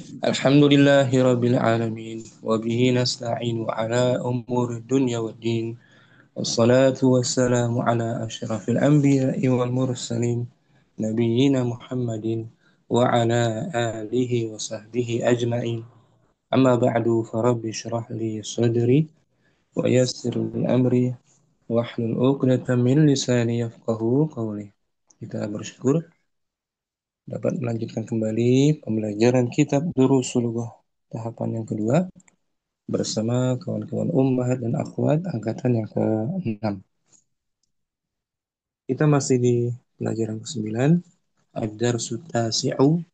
Alhamdulillahi Rabbil Alamin wa bihi nasta'inu ala umuri dunya waddin wassalatu wassalamu ala asyrafil anbiya'i wal mursalin nabiyyina Muhammadin wa ala alihi wa sahbihi ajma'in amma ba'du farabbi syrah li sadri wa yassir li amri wahlul 'uqdatam min lisani yafqahu qawli. Kita bersyukur dapat melanjutkan kembali pembelajaran kitab Durusul Lughah tahapan yang kedua bersama kawan-kawan ummahat dan akhwat angkatan yang ke-6. Kita masih di pelajaran ke-9 Ad-Darsu Tasi'u.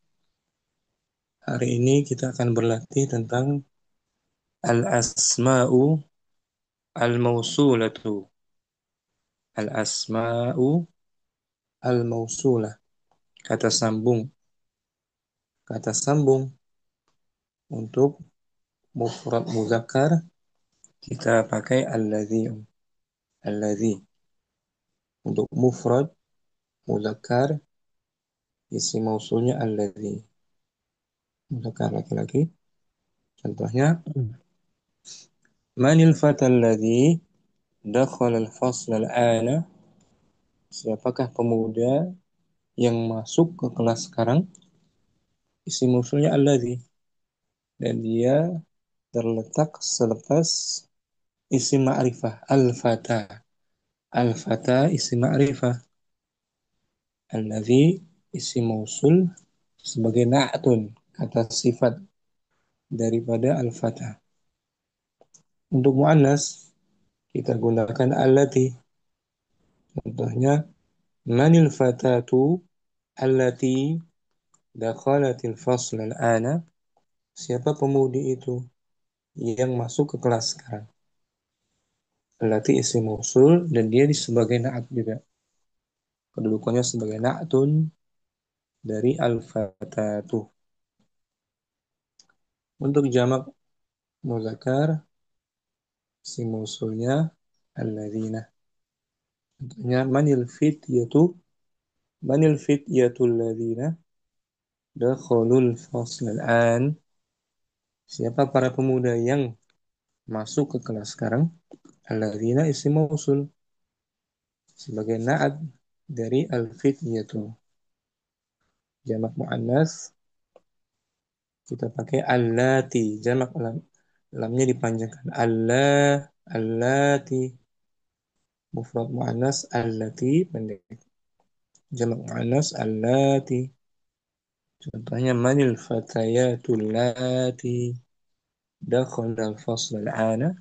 Hari ini kita akan berlatih tentang Al-Asma'u Al-Mausulatu. Al-Asma'u Al-Mausulah. Kata sambung. Kata sambung untuk mufrad muzakkar kita pakai alladzi. Alladzi. Untuk mufrad muzakkar isi mausulnya alladzi. Muzakkar laki-laki. Contohnya, manil fatal ladzi dakhala al-fasl al-ana? Siapakah pemuda yang masuk ke kelas sekarang? Isi mausulnya alladzi dan dia terletak selepas isim ma'rifah al-fata. Al-fata isim ma'rifah. Alladzi isim mausul sebagai na'tun, kata sifat daripada al-fata. Untuk muannas kita gunakan allati. Contohnya, manil fatatu allati dakhalatil fasl al-ana? Siapa pemudi itu yang masuk ke kelas sekarang? Allati isim mausul dan dia sebagai na'at juga. Kedudukannya sebagai na'tun dari al-fatatu. Untuk jamak muzakkar isim mausulnya alladzina. Contohnya manil fityatul ladzina dakhalul fasl al-an? Siapa para pemuda yang masuk ke kelas sekarang? Alladzina isim mausul sebagai na'at dari al-fityatu. Jamak muannas kita pakai allati. Jamak lamnya dipanjangkan. Allati. Mufrad muannas allati pendek. Jamak muannas allati. Contohnya manil fatayatul lati dakhala al-fasl al-ana?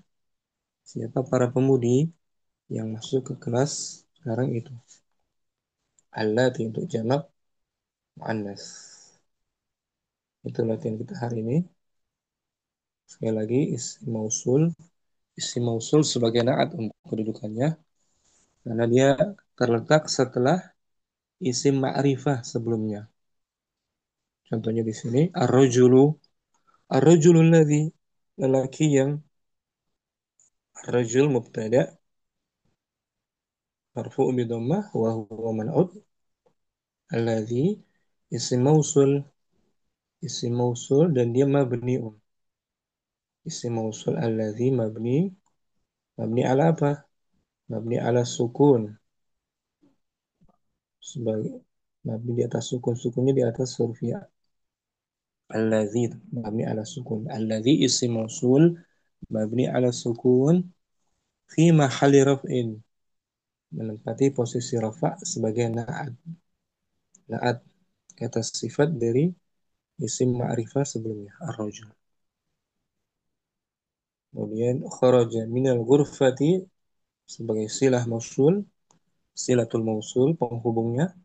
Siapa para pemudi yang masuk ke kelas sekarang itu? Allati untuk jamak muannas. Itu latihan kita hari ini. Sekali lagi isim mausul sebagai naat untuk kedudukannya karena dia terletak setelah isim ma'rifah sebelumnya. Contohnya di sini ar-rajulu alladzi, lelaki yang. Ar-rajul mubtada marfu' bi dhammah wa huwa man'ut. Alladzi isim mausul dan dia mabniun. Isim mausul alladzi mabni ala apa? Mabni ala sukun. Sebagai mabni di atas sukun, sukunnya di atas huruf ya. Alladzi mabni ala sukun. Alladzi isim mausul mabni ala sukun fi mahalli raf'in, menempati posisi rafa' sebagai na'at. Na'at kata sifat dari isim ma'rifah sebelumnya, ar-rajul. Kemudian kharaja minal ghurfati sebagai silah mausul, silatul mausul penghubungnya.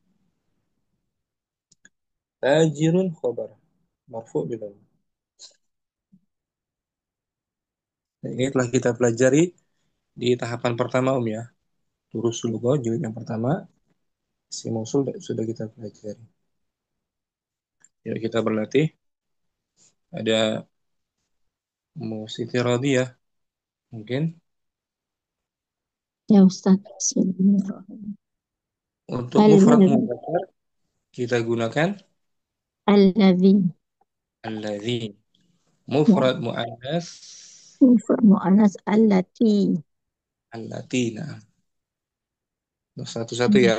Tajirun khabar marfu' bil. Ini telah kita pelajari di tahapan pertama ya. Durusul Lughah jilid yang pertama, isim mausul sudah kita pelajari. Yuk kita berlatih. Ada Siti Radiyah mungkin Ya Ustaz, Bismillahirrahmanirrahim. untuk mufrad mudzakkar kita gunakan Alladzi. Alladzi. Ya. Mufrad muannas Mufrad mu'annas allati. allati. Nah, satu-satu ya.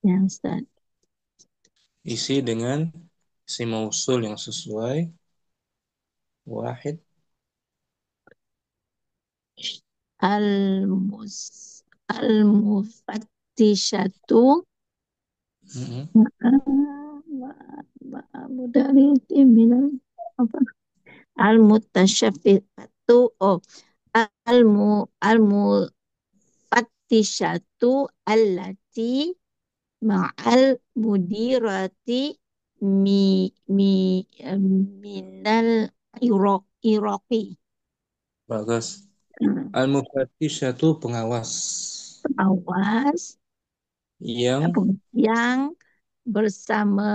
Ya, Ustaz. Isi dengan si mausul yang sesuai. Wahid. Al-mus al-mufattishatu Mm-mm. dari bilang apa? Al-mutasyaffiatu, oh, al-mufattishatu allati ma'al mudirati mi mi minal Iraqi. Bagus. Al-mufattishatu pengawas Awas yang apa yang bersama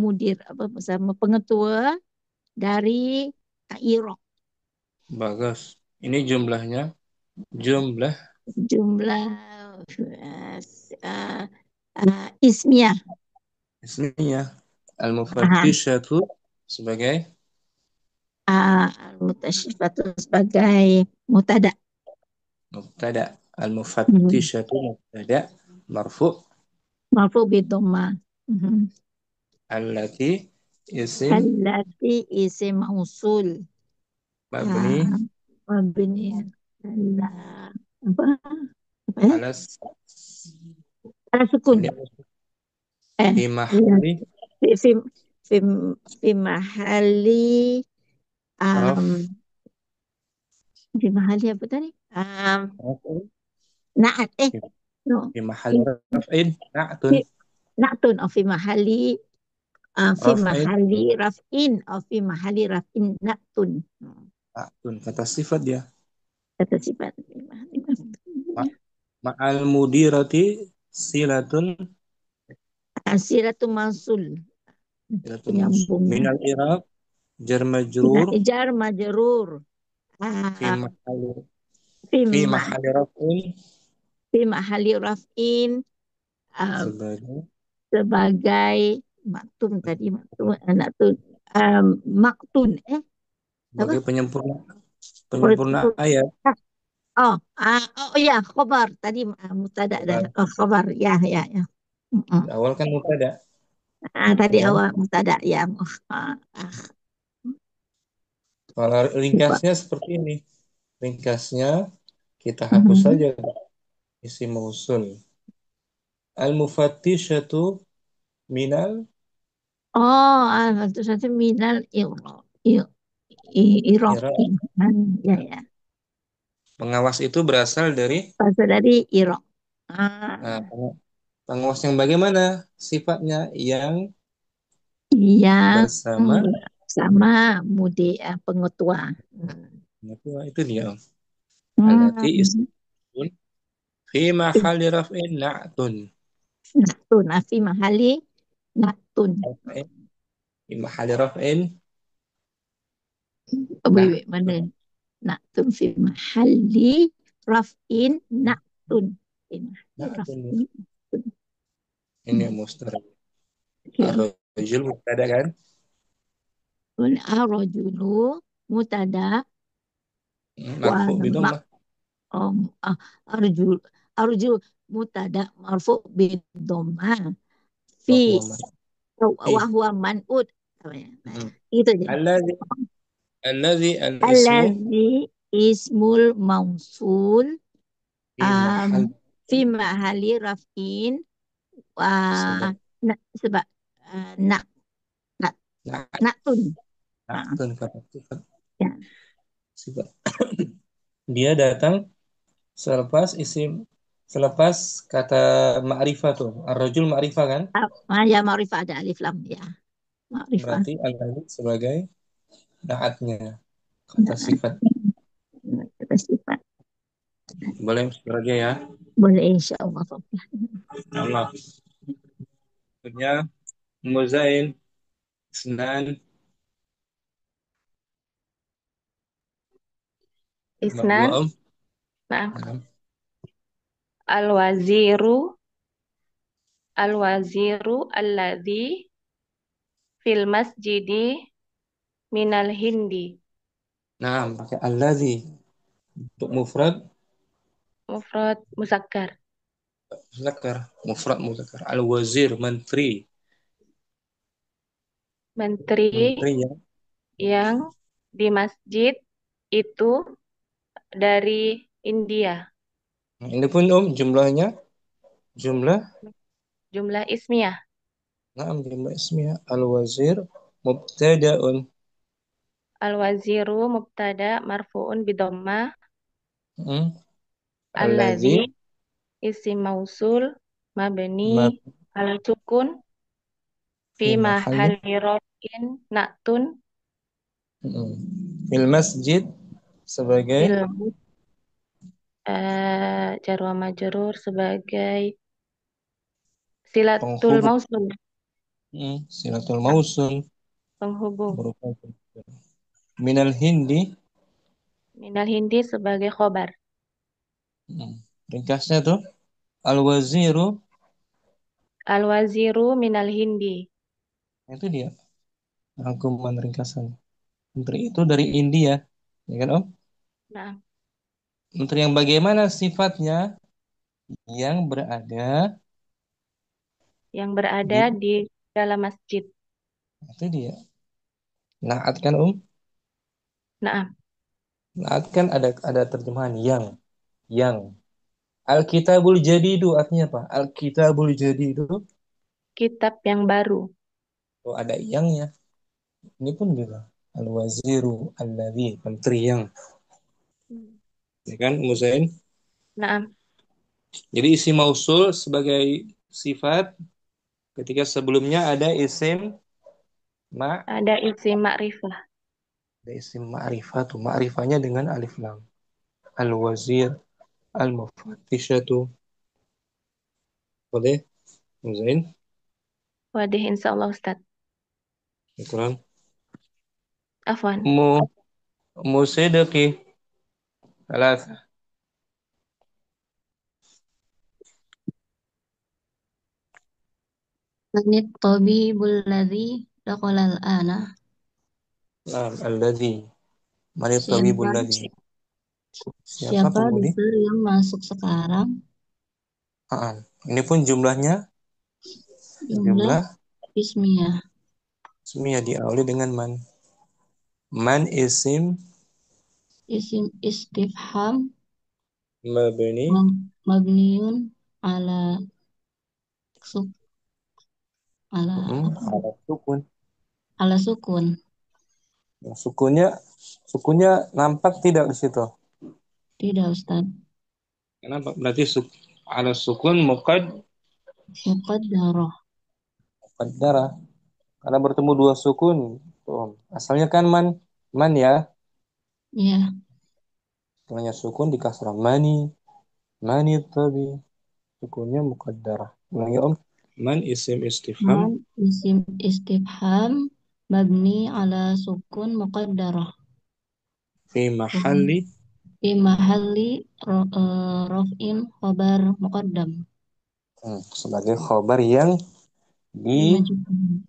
mudir apa bersama pengetua dari Irak. bagus. Ini jumlahnya jumlah Jumlah uh, ismiyah. ismiyah. Aha. Al-mufattishatu sebagai Al-mutasyifatu sebagai mutada. mubtada. Hmm. Al-mufattishatu mubtada marfu' Marfu bidhamma. Mhm. allati isim Allati isim mausul. mabni Ah, mabni ala apa apa ya? alas Ala ini sukun. Eh, fi iya. mahali Fi fi fi, fi mahali raf um, fi mahali apa tadi? Naat no. fi Fi, mahali raf'in na'tun fi, na'tun fi mahali fi raf'in mahali raf'in fi mahali raf'in na'tun. na'tun kata sifat dia. Kata sifat fi mahali Ma- Ma'al mudirati silatun Silatu mausul silatun penyambungnya. minal i'rab jar Bina majrur ijar majrur. fi Ah, mahali fi fi ma mahali raf'in fi mahali raf'in ah, sebagai sebagai maktum tadi maktum anak tu maktun apa? penyempurna penyempurna Per- ayat. Oh, oh ya, khobar tadi mutada dah. Khobar. Oh, khobar. Ya, ya, ya. Mm-mm. Di awal kan mubtada Tadi ya kan. awal mutada ya. Kalau Lupa. ringkasnya seperti ini. Ringkasnya kita hapus Mhm. saja isi mausul. Al-mufattishatu minal Oh, itu satu minal Irak. Iraqi. Ya, ya. Pengawas itu berasal dari Bahasa dari Irak. nah, Ah, pengawas yang bagaimana? Sifatnya yang yang bersama sama mudi pengetua. itu dia. Allati Hmm. ismun fi mahalli raf'in na'tun. Naktun, fi mahali naktun. Raf'in fi mahalli raf'in Oh, wait, mana? na'tun. Naktun fi mahali raf'in naktun. Fi mahali Na'tun. raf'in naktun. Ini yang mustahil. Ya. Ar-rajul mubtada kan? Ar-rajulu mutada wa Marfu mak bidammah um, arjul arjul mutada marfu bidhamma wa fi huwa wa marfu. huwa man'ut. Nah, itu aja. Alladhi alladhi al-ismu Allazi ismul mausul fi mahal fi mahali raf'in wa sebab sebab nak nak na'at naktun. Ah, na'tun kata sifat ya. sifat. Dia datang selepas kata ma'rifah tuh. Ar-rajul ma'rifah kan? Ya ma'rifah ada alif lam ya. Ma'rifah. Berarti al-alif sebagai naatnya kata Nah, sifat. kata sifat. Boleh saja ya. Boleh insyaallah. Allah. Maksudnya muzain senan dua Isnan, om. nah, Nah, al-waziru, al-waziru alladzi Fil masjidi minal hindi. Nah, pakai alladzi. Untuk mufrad Mufrad muzakkar. muzakkar, mufrad muzakkar. Al-wazir, menteri. Menteri Menteri ya. yang di masjid itu dari India. Nah, ini pun jumlahnya jumlah. Jumlah ismiyah. Nah, jumlah ismiyah. Al-wazir mubtada'un. Al-waziru mubtada marfu'un bidommah. Hmm. Alladzi Alladzi isim mausul mabni ma al sukun fi fi mahalli. mahalli rafin na'tun Hmm. Fil masjid sebagai fil jar wa majrur sebagai silatul penghubung. mausul. Silatul Nah, mausul penghubung. berupa minal hindi. Minal hindi sebagai khobar. Hmm. Ringkasnya tuh al-waziru. Al-waziru minal hindi. Itu dia rangkuman ringkasan. Menteri itu dari India, ya kan Om? Nah, Menteri yang bagaimana sifatnya? Yang berada yang berada di, di dalam masjid. itu dia. Naat kan Nah, Naat kan ada terjemahan yang. Al-kitabul jadidu artinya apa? Al-kitabul jadidu. kitab yang baru. Oh, ada yangnya. Ini pun juga. Al-waziru alladzi, menteri yang, ya kan, Muzain? Nah, Jadi isim mausul sebagai sifat ketika sebelumnya ada isim ma, ada isim ma'rifah. ada isim ma'rifah tuh, ma'rifahnya dengan alif lam. Al-wazir, al-mufattishatu. Boleh, Muzain? Wadih insya Allah Ustaz. Ikuran. Afwan. Mu, musidaki. ثلاثة. Lanit tabibul ladzi dakhalal ana. Nah, alladhi. Mani Siapa tabibul ladhi. Siapa siapa pemudi? dokter yang masuk sekarang? Ah, ini pun jumlahnya Jumlah jumlah ismiyah. ismiyah diawali dengan man. Man isim Isim istifham mabni mabniun ala suk ala apa? ala sukun. Ala sukun. Yang sukunnya nampak tidak di situ. Tidak Ustaz. Kenapa? Berarti ala sukun Muqaddarah. muqaddara. Karena bertemu dua sukun. Tuh. Asalnya kan man ya. Ya, Setelahnya sukun di kasrah mani tabi. Sukunnya muqaddara. Ulangi Om. Man isim istifham man isim istifham mabni ala sukun muqaddarah. fi Wahum mahalli fi mahalli raf'in khabar muqaddam. sebagai khobar yang Dimajukan.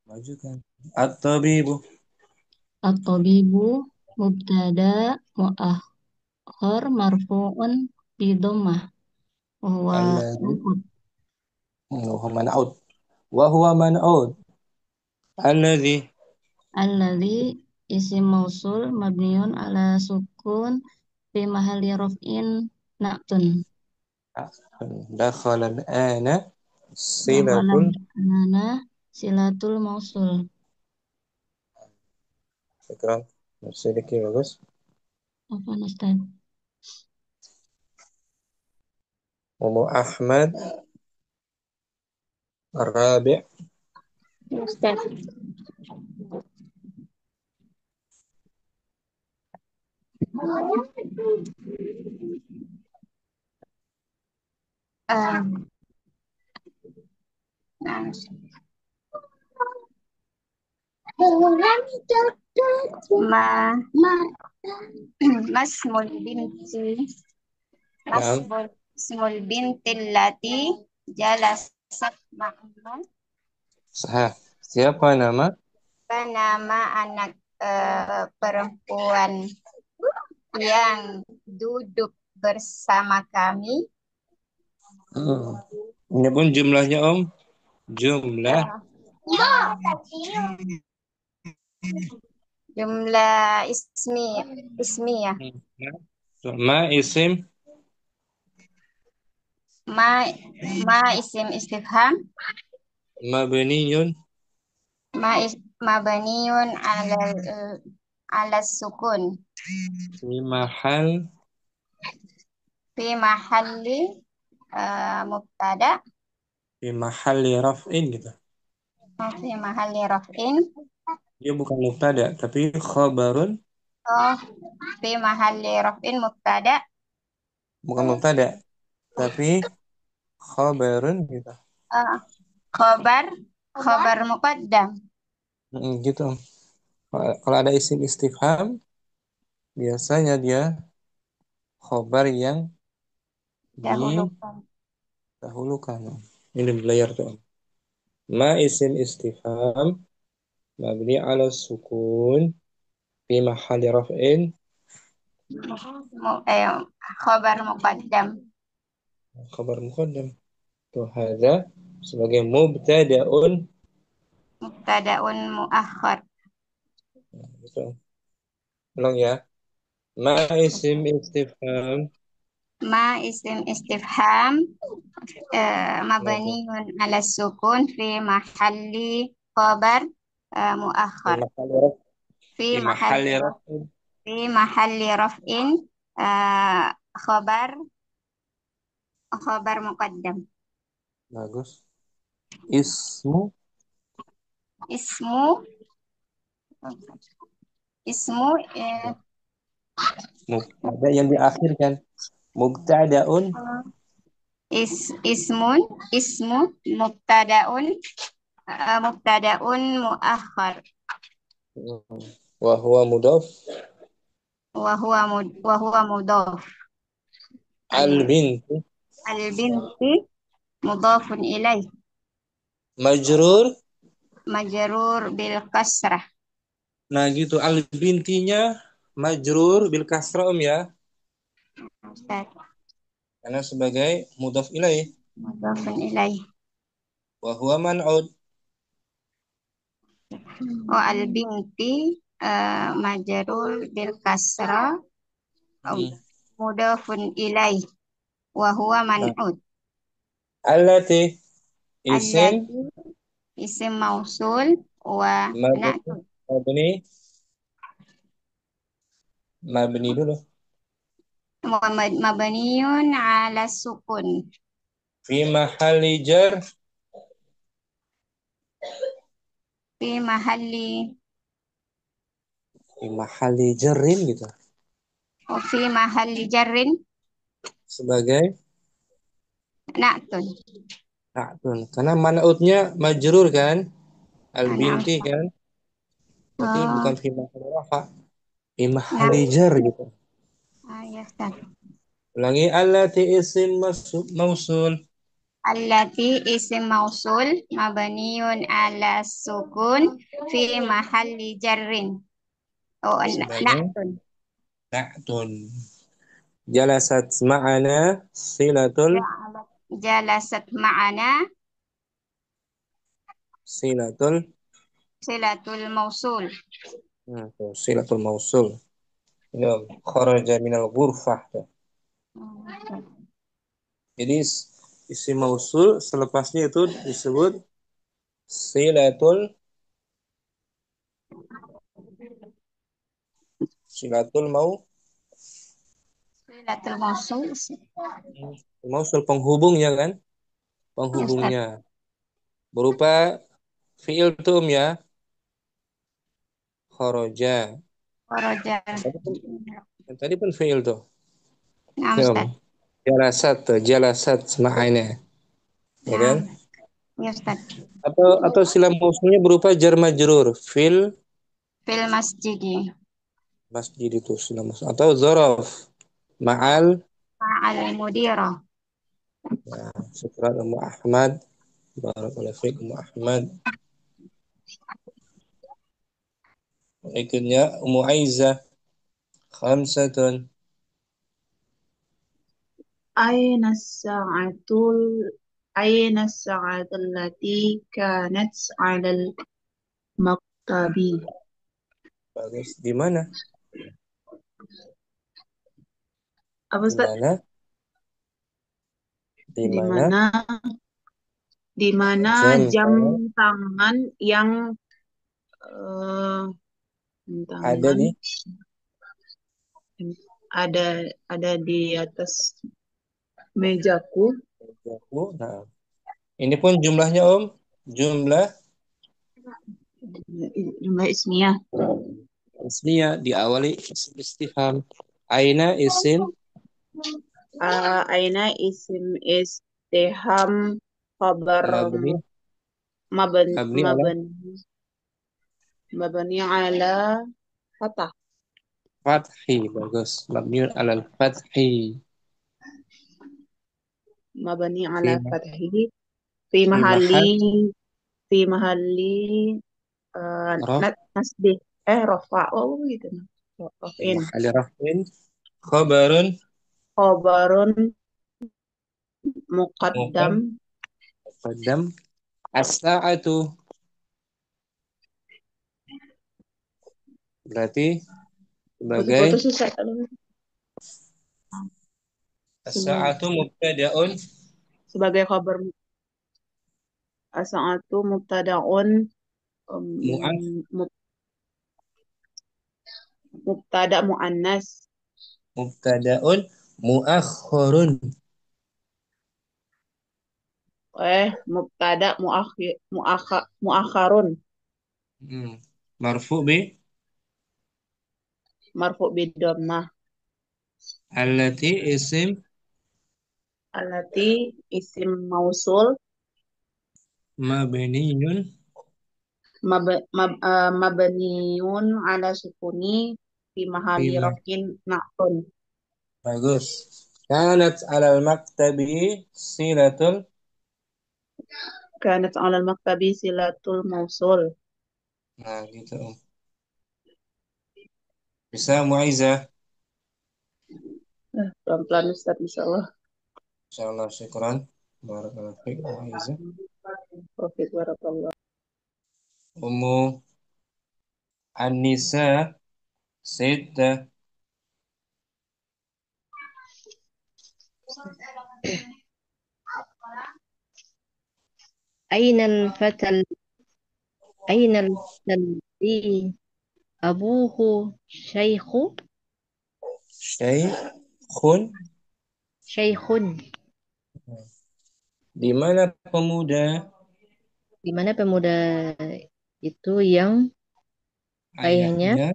dimajukan. At-tabibu At-tabibu mubtada muakhar marfu'un bi dhammah wa huwa alladzi man'ut. huwa man'ud wa huwa man'ud alladzi Alladzi isim mausul mabniun ala sukun fi mahalli raf'in na'tun. dakhala al-ana Dakhalan silatul ana silatul mausul. ikram sedikit bagus. Apa Ustaz? Umu Ahmad Rabi' Ustaz. Ma, ma, masmul binti, Naam masmul binti lati jalasat ma'ana. sahah Siapa nama? Apa nama anak perempuan yang duduk bersama kami? Ini pun jumlahnya Om. Jumlah. Jumlah ismiyah. Ma isim. Ma ma isim istifham. Mabniyun. Mabniun ala sukun. Fi mahal. Fi mahalli mubtada. Fi mahalli raf'in gitu. Fi mahalli raf'in. Dia bukan mubtada, tapi khabarun. Oh, fi mahalli raf'in mubtada. Bukan mubtada, tapi khabarun gitu. Uh, khobar khobar muqaddam. Gitu. Kalau ada isim istifham, biasanya dia khabar yang Dahulukan. didahulukan. Ini belajar tuh. Ma isim istifham mabni ala sukun fi mahalli raf'in. Eh, khobar muqaddam. Khabar muqaddam. Tuh hadza sebagai mubtada'un. Mubtadaun muakhar. Gitu. Ulang ya. Ma isim istifham. Ma isim istifham mabniun ala sukun fi mahalli khabar Fi muakhar. mahalli raf- Fi fi mahalli mahalli raf'in. fi mahalli raf'in eh, khabar khabar muqaddam. Bagus. Ismu Ismu ismu mubtada yang diakhirkan. Mubtada'un. ismun ismu mubtadaun muakhar Wa huwa mudhaf. wa huwa mudhaf. Al al binti al binti mudhafun ilaih majrur. majrur bil kasrah. Nah gitu, al bintinya majrur bil kasra ya, Ustaz, karena sebagai mudhaf ilaih. mudhafun ilaih. Wa huwa man'ud. Wa al binti majrur bil kasrah Hmm. mudhafun ilaih wa huwa Nah, man'ud. allati isim Allati isim mausul wa mabni na'tun mabni mabni dulu mabniun ala sukun fi mahalli jar. fi mahalli Fi mahalli jarrin gitu, fi mahalli jarrin sebagai na'tun. ta'tun, karena man'udnya majrur kan, al Na'am. binti kan, berarti Oh, bukan fi mahalli rafa, fi mahalli nah, jar gitu. ya Ustaz. Ulangi, allati isim mausul. Allati isim mausul mabniun ala sukun fi mahalli jarrin. Oh, Sebagai na'tun. ta'tun. Jalasat ma'ana silatul. Jalasat ma'ana Silatul. silatul mausul. Tuh, silatul mausul. Ya, kharaja minal ghurfah tuh. Jadi isi mausul selepasnya itu disebut silatul silatul Silatul mausul. mausul, penghubungnya kan, Ya Ustaz. penghubungnya berupa fiil tum ya, kharaja. Kharaja. Yang tadi pun fiil tuh. Na'am Ya, Ustaz. jalasat tuh, jalasat ma'ana, ya kan? Na'am. Ya Ustaz. Atau sila mausulnya berupa jar majrur fil Fil masjidi. masjid, itu sila mausul, atau zorof ma'al. Ma'al mudirah. Nah, syukran Ummu Ahmad. Barakallahu fiik Ummu Ahmad. Berikutnya Ummu Aizah. Khamsatun. أين الساعة أين الساعة التي كانت على المكتب؟ Bagus. Di mana? Apa Di Ustaz? mana? Di Di mana mana di mana jam jam tangan tangan yang eh, jam ada tangan di ada ada di atas mejaku. mejaku? Nah, ini pun jumlahnya Om. Jumlah Jumlah ismiyah. ismiyah diawali isim istifham. Aina isim Aina isim istiham khabar mabni maban mabni ala maban mabani ala fatah. fathi. Bagus. Mabniun alal fathi. Mabani ala Fi, fathi fi fi mahalli mahal fi mahalli raf. nasbih rafa gitu. Fi Rafin. mahal rafin. Khabarun Khabarun muqaddam. muqaddam. As-sa'atu. Berarti sebagai Putus-putus susah kalau as-sa'atu mubtada'un sebagai khabar asa'atu mubtada'un mu'af mub- mubtada muannas mubtada'un mu'akhkharun. mubtada muakharun Hmm. Marfu bi marfu bidammah allati isim alati isim mausul mabniyun. mabniun ala sukuni fi mahali Bima. rafin na'un. Bagus. Kanat alal maktabi silatul. Kanat ala maktabi silatul mausul. Nah, gitu. Bisa Muaizah. Pelan-pelan Ustaz insyaallah. Insyaallah syukran. Barakallahu fiik Muaizah. Profit barakallah. Ummu An-Nisa Sittah. أين الفتى أين الفتى الذي أبوه شيخ Syaikhun. شيخ Di mana pemuda di mana pemuda itu yang ayahnya ayahnya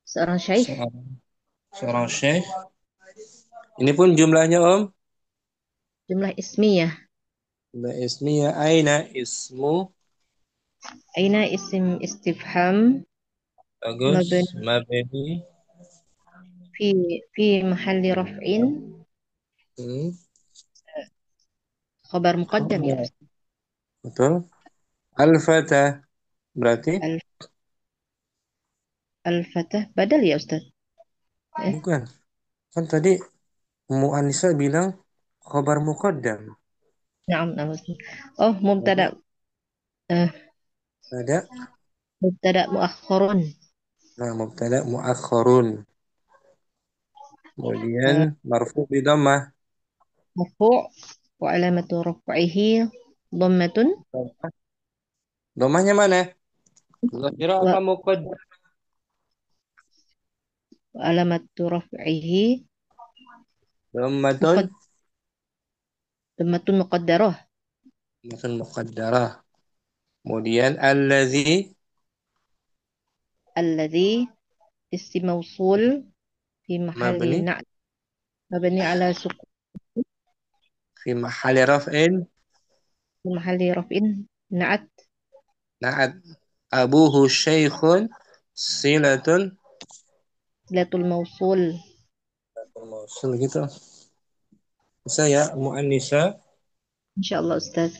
seorang syekh. seorang seorang syekh. Ini pun jumlahnya Om. Jumlah ismiyah. Jumlah ismiyah aina ismu. Aina isim istifham Bagus. mabni Mabni. fi fi mahalli raf'in Hmm. khabar muqaddam ya Khabar. Ustaz. Betul. Al-Fatah berarti Al al-fatah badal ya Ustaz. bukan. Kan tadi Mu'anisa bilang khabar muqaddam. Naam, naam. Oh, Jadi eh, ada mubtada muakhkharun. mubtada muakhkharun. Kemudian Eh, marfu bi dhammah. marfu' wa alamatu raf'ihi dhammatun Dhammahnya mana? Zahira apa wa muqaddam? alamatu raf'ihi Dhammatun dhammatun muqaddarah. mutun muqaddarah. Kemudian allazi Alladhi isim mausul fi mahalli mabni na'at mabni ala sukun fi mahalli raf'in fi mahalli raf'in na'at na'at abuhu syaikhun silatun silatul mausul. mausul gitu. Bisa ya Mu'annisa Insyaallah Ustaz.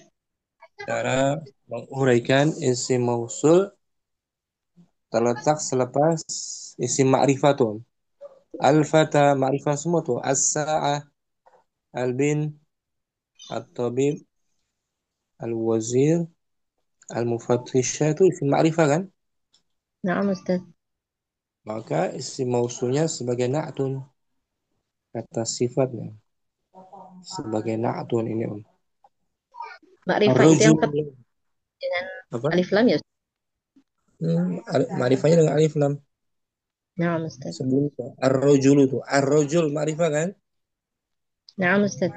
cara menguraikan isim mausul terletak selepas isim ma'rifah tuh. Al-fata ma'rifah semua tuh. As-sa'ah, al-bin, at-tabib, al-wazir, al-mufattisha itu isim ma'rifah kan? Naam Ustaz. Maka isim mausulnya sebagai na'tun, kata sifatnya sebagai na'tun ini Om. Ma'rifah itu yang Ar-rajul dengan apa? alif lam ya Ustaz? Ma'rifahnya dengan alif lam. Naam Ustaz. Sebelum itu ar-rajul itu. Ar-rajul ma'rifah kan? Naam Ustaz.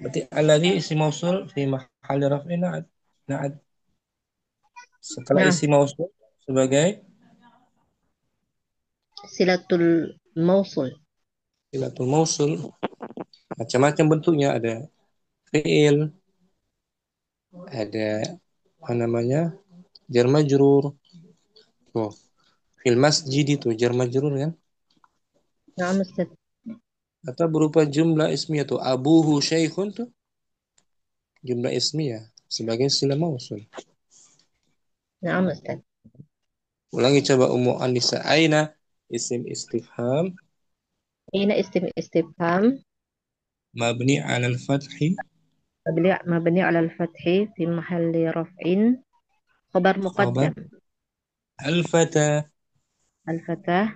Berarti alladhi isim mausul fi mahalli raf'in na'at. Na'at. Setelah Naam. isim mausul sebagai Silatul mausul. silatul mausul macam-macam bentuknya, ada fi'il, ada apa namanya? Jar majrur. Tuh, fil masjid itu jar majrur kan? Naam Ustaz. Atau berupa jumlah ismiyah tuh abuhu syaikhun tuh jumlah ismiyah sebagai sila mausul. Naam Ustaz. Ulangi coba Ummu Anisa. Aina isim istifham Aina istifham mabni 'ala al-fathi mabni 'ala al-fathi fi mahalli raf'in khabar khabar muqaddam. al-fata Al-fatah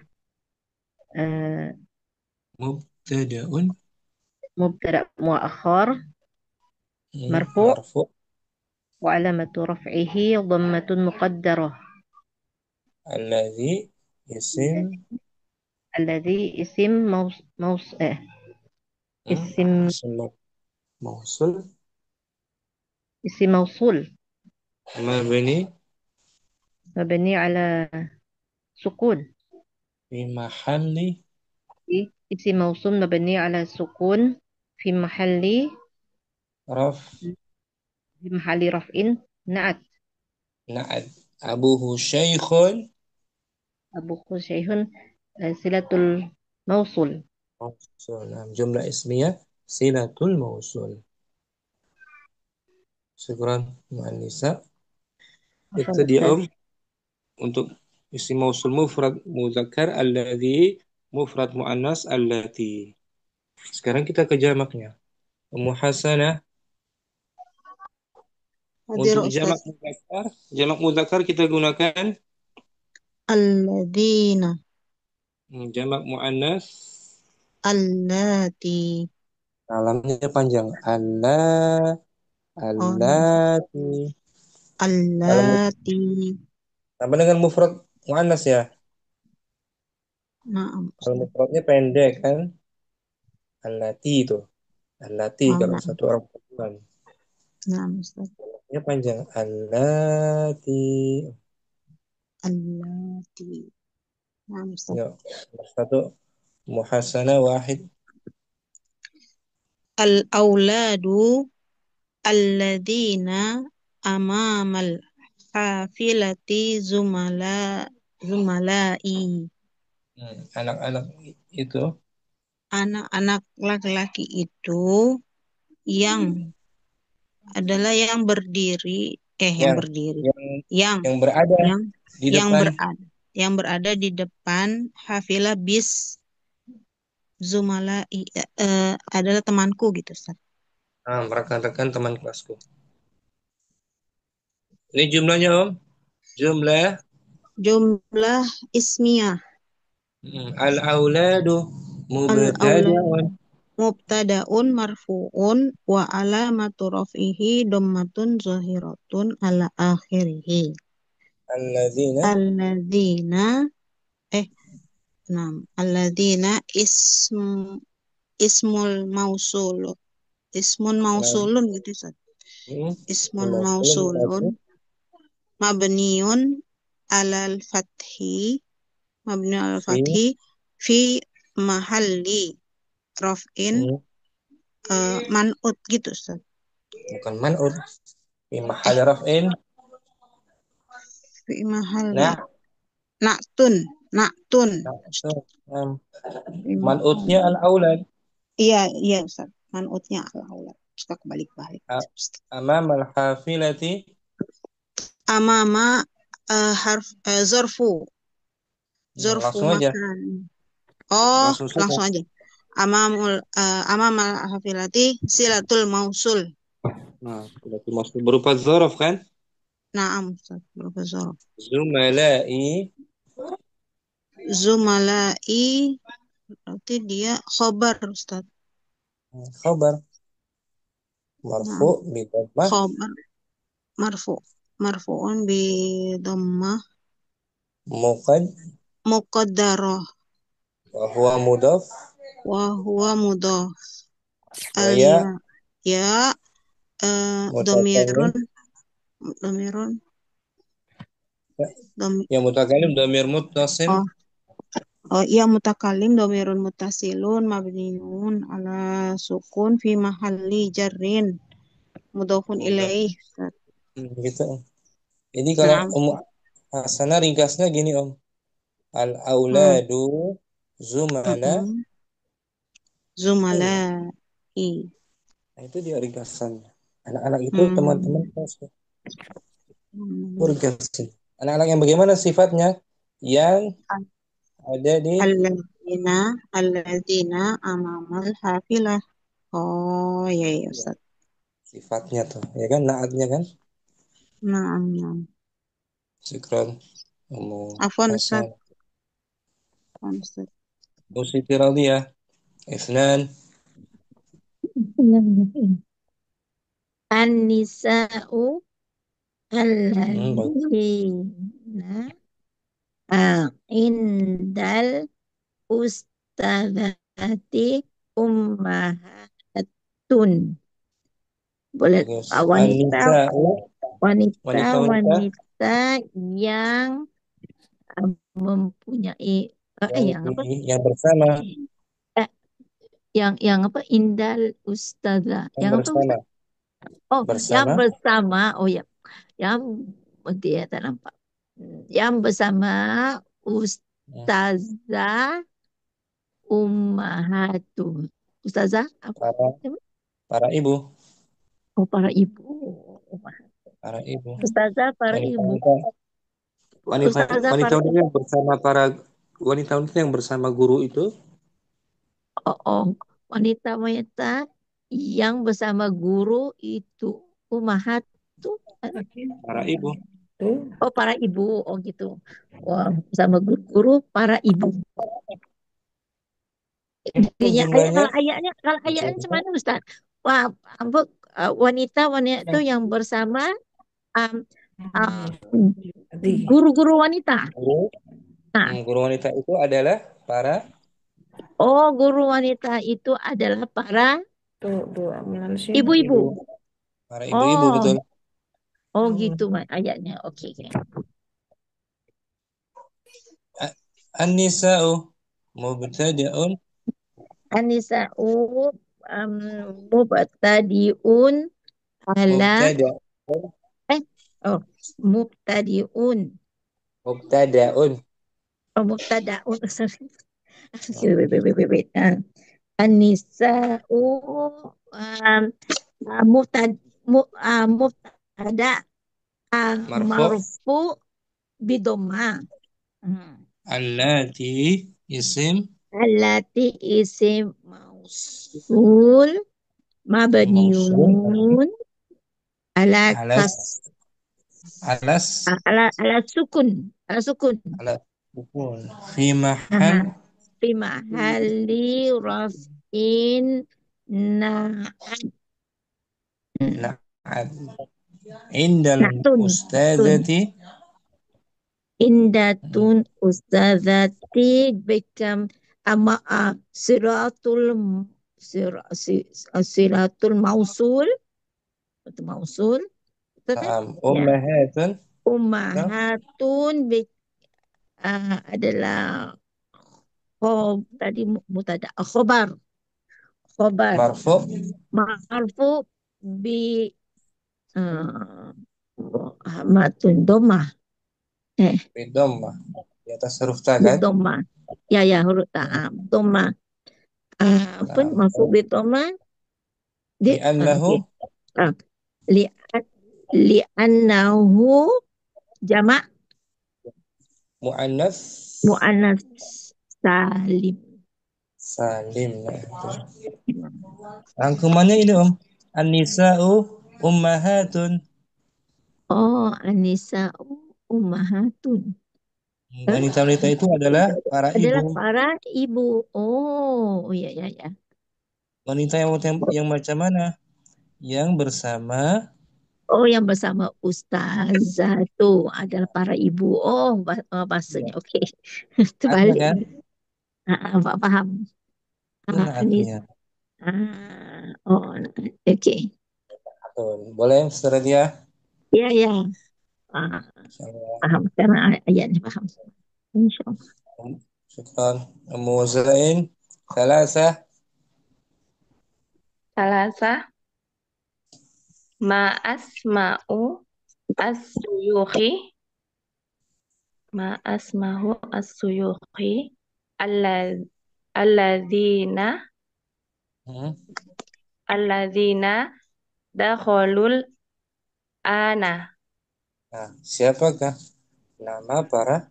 mubtada'un mubtada muakhar marfu' marfu' wa alamatu raf'ihi dhammatun muqaddarah. alladhi isim Alladhi isim isim isim mausul isim mausul mabni mabni 'ala sukun. fi mahalli Isim mausul mabni 'ala sukun fi mahalli raf raf'in na'at. na'ad abuhu syaikhun Abu Khusyai'un silatul mausul. mausul. Nah, jumlah ismiyah silatul mausul. Syukran Anissa. Itu dia Om untuk isim mausul mufrad muzakkar alladzi mufrad muannas allati. Sekarang kita ke jamaknya. Ummu Hasanah Hadir untuk Ustaz. jamak muzakkar kita gunakan Alladzina. jamak muannas Allati. lamnya panjang. Allah Oh, naam. allati. Kalau Allati. sama dengan mufrad muannas ya. Naam Kalau Ustaz. mufradnya pendek kan allati itu. Allati Oh, kalau naam. satu orang perempuan. Naam Ustaz. Nya panjang. Allati. Allati. Naam Ustaz. Yuk, nomor satu. Muhasana wahid. Al-auladu alladzina amamal hafilati zumalai. Anak-anak itu Anak-anak laki-laki itu yang adalah yang berdiri yang yang berdiri yang yang yang berada yang di yang depan berada di depan hafilah bis zumala adalah temanku gitu Ustaz. rekan-rekan teman kelasku. Ini jumlahnya Om. Jumlah Jumlah ismiyah al-auladu al-aulad mubtada'un mubtadaun marfuun wa alamatu raf'ihi dhammatun zahiratun ala akhirih. alladzina Alladzina eh nam alladzina ismul mausul ismun mausulun gitu Ustaz. Ismun mausulun mabniun alal fathi fi fi mahalli raf'in man'ut gitu Ustaz. bukan man'ut fi mahal raf'in Fi mahalli nah na'tun na'tun Fi man'utnya mahalli. al-aulad Iya iya Ustaz. Man'utnya al-aulad. Suka kebalik-balik. amam al-hafilati Amama Zorfu. Zorfu Langsung aja. makan. Oh, Langsung saja. langsung aja. Amamal hafilati silatul mausul. Nah, berarti masuk berupa zorof kan? Naam, Ustaz. Berupa zorof. Zumalai. Zumalai berarti dia khobar, Ustaz. Khabar. Naam. Marfu bidhammah. Khobar marfu'un bi dhammah muqaddarah Wa huwa mudhaf. wa huwa mudhaf. Wa ya Ya mutakallim. dhamirun Ya mutakallim dhamir muttasil. ya mutakallim dhamirun muttasilun mabniun ala sukun fi mahalli jarrin mudhafun ilaih. Gitu. Jadi kalau Naam. Hasanah ringkasnya gini Om. Al-auladu zumala. Zumalai. Nah, itu dia ringkasannya. Anak-anak itu teman-teman kelas. Itu ringkasan. Anak-anak yang bagaimana sifatnya? Yang ada di Alladzina amamal hafilah. Oh, ya Ustaz. sifatnya tuh, ya kan? Naatnya kan? Naam. Syukran. Afwan Ustaz. Siti Radiyah. Isnan. An-nisa'u alladzina indal ustadzati ummahatun. Boleh Bagus. wanita Wanita-wanita yang mempunyai yang bersama. Yang apa? Indal ustadzah. Yang bersama. Oh, Bersama. yang bersama. Oh ya. Yang dia tak nampak. Yang bersama ustazah ummahatun. Ustazah apa? Para ibu. Oh, para ibu. Para ibu. Ustazah para ibu. Wanita yang bersama para wanita-wanita yang bersama guru itu. Wanita-wanita yang bersama guru itu ummahat tuh para ibu. Oh, para ibu. Oh gitu. Wah, bersama guru para ibu. Kalau ayatnya gimana Ustaz? Wah, wanita itu yang bersama guru-guru wanita. Guru wanita itu adalah para. Oh, guru wanita itu adalah para ibu-ibu. Para ibu-ibu, betul. Oh gitu ayatnya. Oke. An-nisa'u mubtadi'un. An-nisa'u mubtadi'un ala mubtadi'un. Mubtada'un. An-nisa'u mubtada marfu bidomma. Allati isim mausul mabniun ala sukun fi mahalli raf'in na'at indal ustadzati indatun ustadzati become siratul mausul ummahatun adalah tadi mutada khobar marfu bi matun domah bidomah di atas huruf ta kan? Domah. Ya huruf ta. Domah. Pun masuk bidomah li'annahu jamak Mu'annas Mu'annas salim. salim. Nah, itu. Rangkumannya ini Om. An-nisa'u ummahatun. Oh, Anissa ummahatun. Wanita-wanita itu adalah para Adalah ibu. para ibu. Oh, iya, iya, ya. Wanita yang macam mana? Yang bersama Oh, yang bersama ustazah tuh adalah para ibu. Oh, ya, bahasanya oke. naatnya Terbalik kan? nih. Paham. Itu Anis. naatnya. Oh, oke. Boleh, Saudara dia? Iya, iya. Ah, paham. Karena ayatnya paham. Insya Allah. Syukran. Ummu Zain. Salasah. Salasa ma asma'u as-suyukhi ma asmahu as-suyukhi alla- alladzina Hmm. alladzina dakhalul ana. Nah, siapakah nama para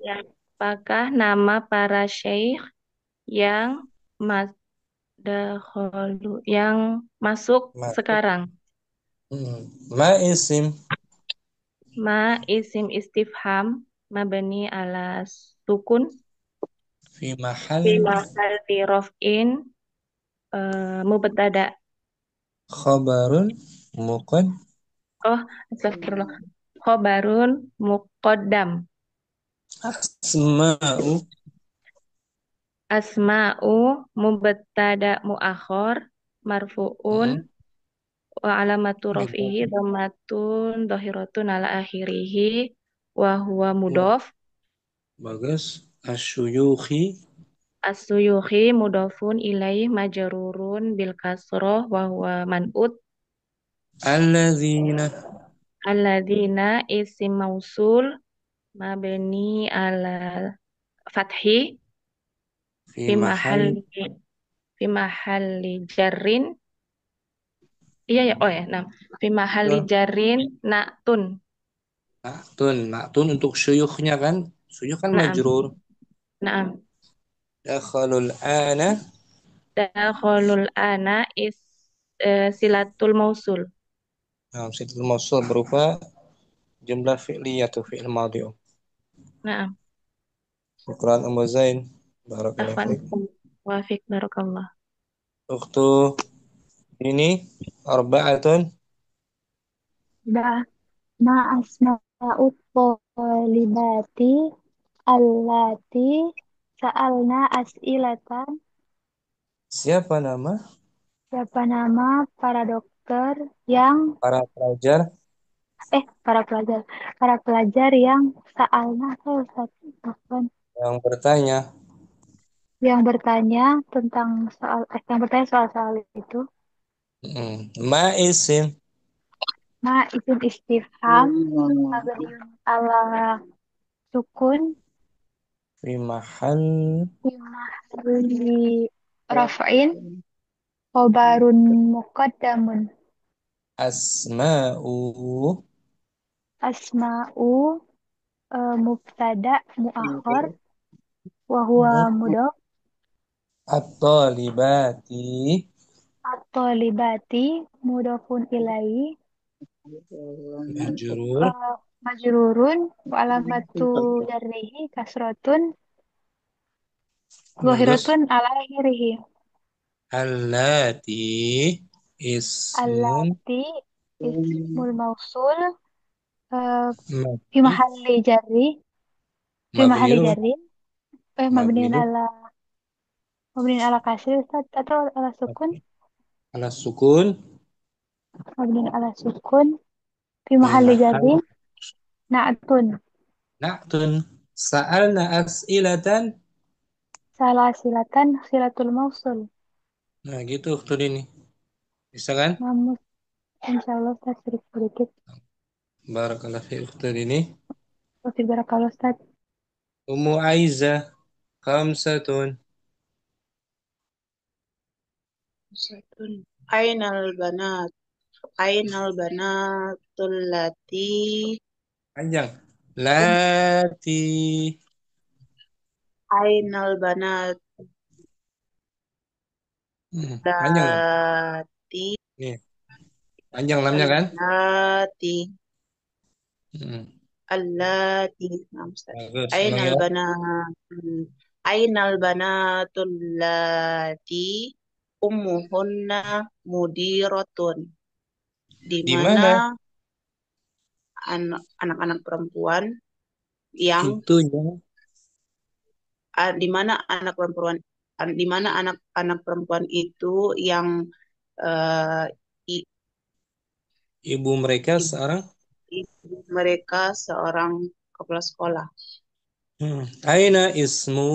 Apakah nama para syekh yang mas yang masuk masuk? sekarang? Ma isim Ma isim istifham mabni ala sukun fi mahal fi mahalli raf'in mubtada. khabarun muqad Oh, astagfirullah. Khobarun muqaddam. asma'u Asma'u mubtada muakhor marfu'un hmm. wa alamatu Gitu. raf'ihi dhammatun dhahiratun ala akhirih wa huwa mudhof. Bagus. Asyuyukhi As-suyuhi mudhofun ilaih majrurun bil kasroh wa huwa man'ut. alladzina Alladzina isim mausul mabni ala fathi fi fi mahal mahalli fi mahalli jarrin. Iya ya, oh ya, nah. Fi mahalli jarrin na'tun. Naktun untuk syuyukhnya kan, syuyukh kan Naam. majrur. Naam. Dakhalul ana Dakhalul ana silatul mausul. nah, situl mausul berupa jumlah fi'liyah atau fi'il madhi. Naam. Syukran Ummu Zain. Barakallahu Afwan. fiik. Wa fiik barakallah. Ukhtu ini arba'atun Ma asma'ut thalibati allati sa'alna as'ilatan. siapa nama Siapa nama para dokter yang para pelajar para pelajar yang sa'alna yang bertanya yang bertanya tentang yang bertanya soal-soal itu. ma isim Ma isim istifham mabniun ala sukun fi mahal fi mahalli raf'in khobarun muqaddamun. asma'u Asma'u mubtada muakhar wa huwa mudhaf. at-talibati At-talibati mudhafun ilaihi majrur majrurun wa alamatu jarrihi kasratun bagus zahiratun ala akhirih. allati ismun Allati ismul mausul fi mabni mahalli jarri fi mahalli mabniun jarri mabniun mabniun ala kasri Ustaz, atau ala sukun. ala sukun Mabniun ala sukun fi fi mahalli mahal jarri na'tun. na'tun sa'alna as'ilatan Salah silatan silatul mausul. nah gitu waktu ini bisa kan Namun insya Allah Ustaz sedikit. barakallahu fi waktu ini Wasif barakallah Ustaz. Ummu Aiza khamsatun Ainal banat. Ainal banatul lati panjang lati Ainal banat Panjang lam. lati Nih, panjang lamnya kan? allati Hmm, allati. Nah, Ustaz. bagus. Ulang Ainal ya. banat Ainal banatul lati ummuhunna mudiratun. Di Di mana mana anak-anak perempuan yang itu yang di mana anak-anak perempuan itu yang eh, i- ibu mereka ibu, seorang? ibu mereka seorang kepala sekolah. Aina ismu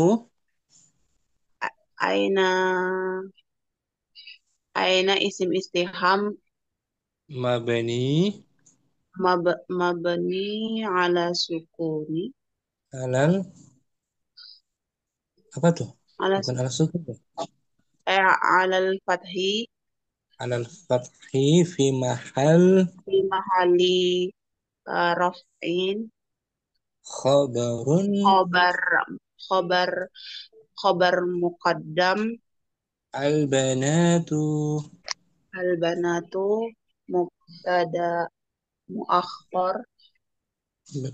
Aina Aina isim istiham mabani mabni ala sukuni alal apa tuh? ala Bukan alal sukun tuh. alal fathi Alal fathi fi mahal fi mahali raf'in khabarun khobar khobar khobar muqaddam al banatu al banatu mubtada muakhar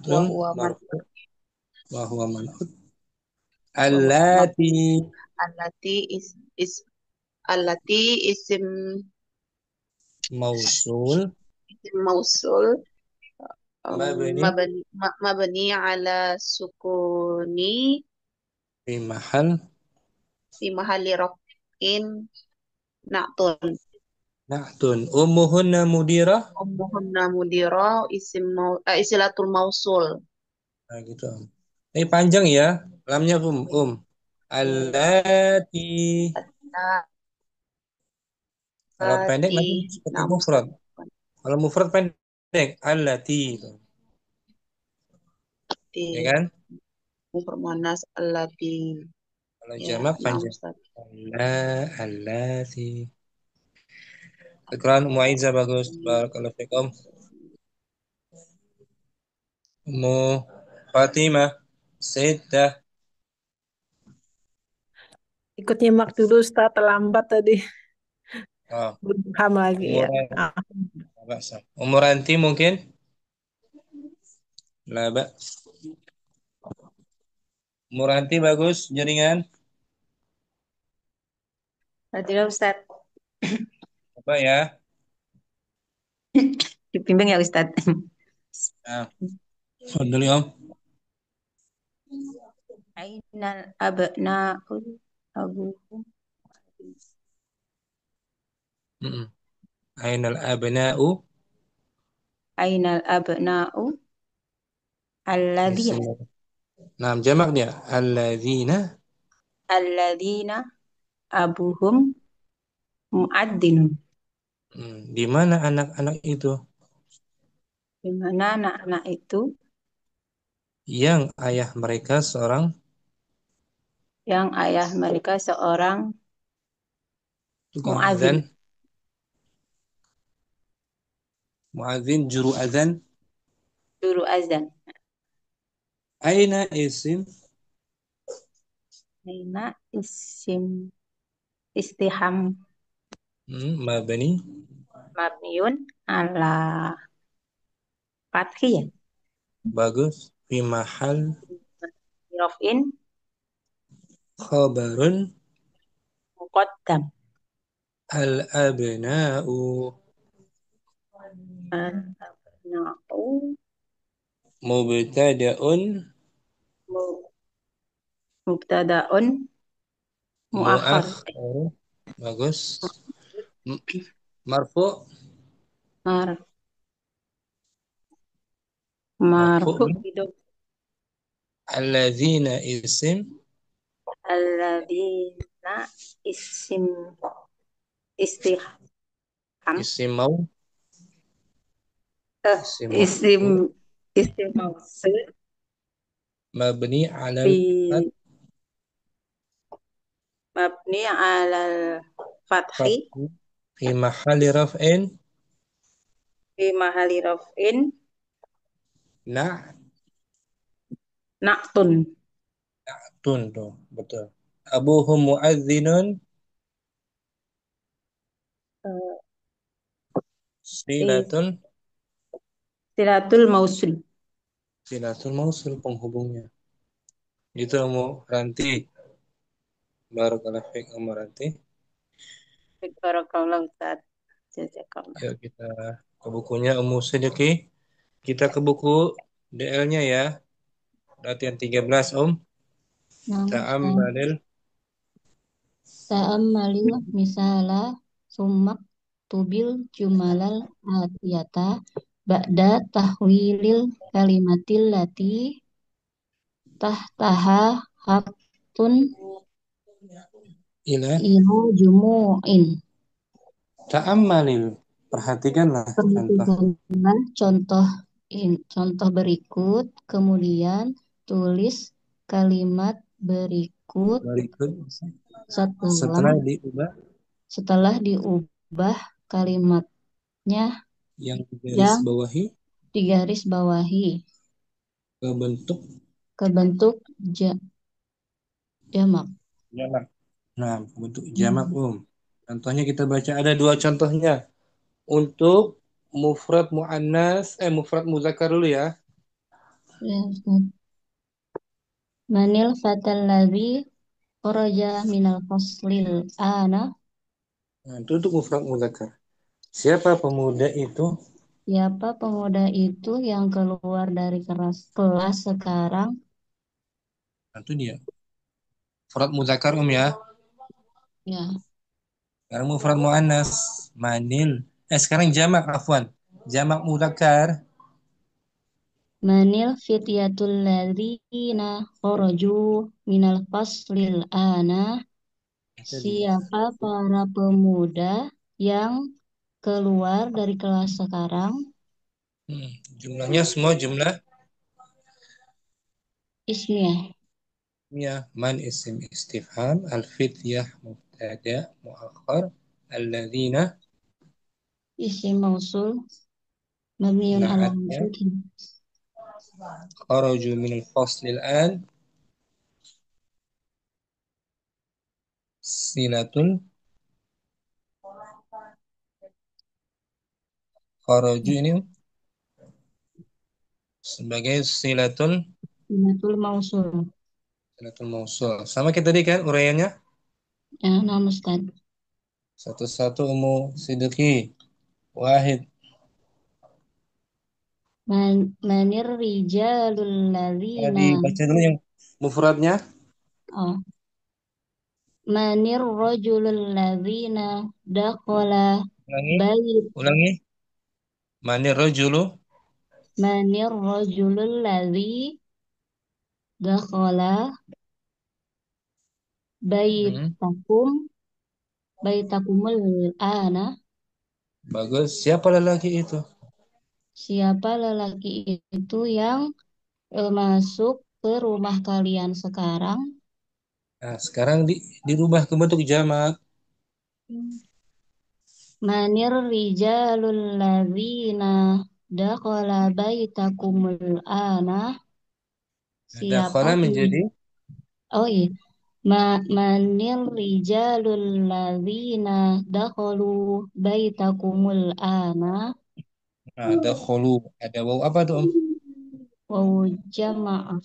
wa betul huwa marfu wa huwa man'ut wa huwa allati allati is allati mausul isim mausul mabni mabni ala sukuni fi mahal fi mahalli raf'in na'tun na'tun ummuhunna mudirah. ummuhunna mudira isilatul mausul. Nah, gitu. Ini panjang ya. Lamnya Allati. Kalau pendek Allati nanti seperti nah Ustaz. mufrad. Kalau mufrad pendek, allati itu. Ya Di kan? mufrad muannas allati Kalau ya jamak nah panjang. Ustaz. Allati. Ikran Ummu Aiza bagus. Barakallahu fikum. Ummu Fatimah. Sayyidah. Ikut nyimak dulu Ustaz, terlambat tadi. Oh, Belum paham lagi ya. Umuranti mungkin? Laba. Umuranti bagus jaringan. Tidak Ustaz. Apa ya? Dibimbing ya Ustaz. Nah, dulu Om. Ainal abna'u abuhum. Ainal abna'u Ainal abna'u alladzina Isim. Nah, jamak dia. Alladzina. alladzina abuhum muadzzinun. Di mana anak-anak itu Di mana anak-anak itu yang ayah mereka seorang yang ayah mereka seorang tukang muadzin, azan, muadzin juru azan. juru azan. Aina isim Aina isim istiham mabni mabniun ala fathiyah bagus fi mahal raf'in khabarun muqaddam. al abna'u Al-abna'u mubtada'un mubtada'un muakhar. muakhar bagus M- marfu Mar marfu marfu hidup alladzina isim alladzina isim istiham isim mau isim isim mausul isim mausul mabni alal fi mabni alal fathi fathi fi mahali raf'in fi mahali raf'in na na'tun Tun tuh, betul. Abuhum muadzinun Eh, eh, silatun silatul mausul. silatul mausul penghubungnya. Itu mau Ranti. Barakallahu fiik Ranti. Barakallahu Ustaz. Jazakallah. Yuk kita ke bukunya Ummu Siddiqi. Kita ke buku DL-nya ya. Latihan 13 Nah, Ustaz. Ta'ammalil. Ta'ammalil misala summak tubil jumalal atiyata ba'da tahwilil kalimatil lati tahtaha haktun Ila ila jumu'in. ta'ammalil. Perhatikanlah contoh. Perhatikanlah contoh berikut, kemudian tulis kalimat berikut Berikut setelah setelah diubah setelah diubah kalimatnya yang garis yang bawahi digaris bawahi ke bentuk ke bentuk jamak. jamak. Nah, bentuk jamak Contohnya kita baca ada dua contohnya. Untuk mufrad muannas mufrad muzakkar dulu ya. Ya, Ustaz. Manil fatal ladzi kharaja minal faslil ana. Nah, itu untuk mufrad muzakkar. Siapa pemuda itu? Siapa pemuda itu yang keluar dari kelas sekarang? Nah, itu dia. Mufrad muzakkar ya. Ya, Sekarang mufrad muannas manil. Sekarang jamak afwan. Jamak muzakkar. manil fityatul ladzina kharaju minal faslil ana. Itu dia. Siapa para pemuda yang keluar dari kelas sekarang? Jumlahnya semua jumlah Ismiyah. ya. Man isim istifham, al-fityah mubtada muakhar, alladzina Isim mausul mabniun ala na'atnya fathih. kharaju min al-fasl al-an silatun kharaju ini sebagai Silatul mausul. silatul mausul. Sama kita tadi kan uraiannya Ya, nama Ustaz. satu-satu Ummu Siddiqi. Wahid. Manir rijalul ladzina. Dibaca dulu yang mufradnya. Oh. Manir rajulul ladzina dakhala Ulangi. bait. Ulangi. Manir rajulu Manir rajulul ladzi dakhala hmm. baitakum baitakumul ana. Bagus. Siapa lelaki itu? Siapa lelaki itu yang masuk ke rumah kalian sekarang? Nah, sekarang dirubah ke bentuk jamak. Manir rijalul ladzina dakhala baitakumul ana. Ada Siapa khala menjadi Oh iya. Manir rijalul ladzina dakhalu baitakumul ana. ada khulu. Ada waw apa tuh Wawu jama'ah.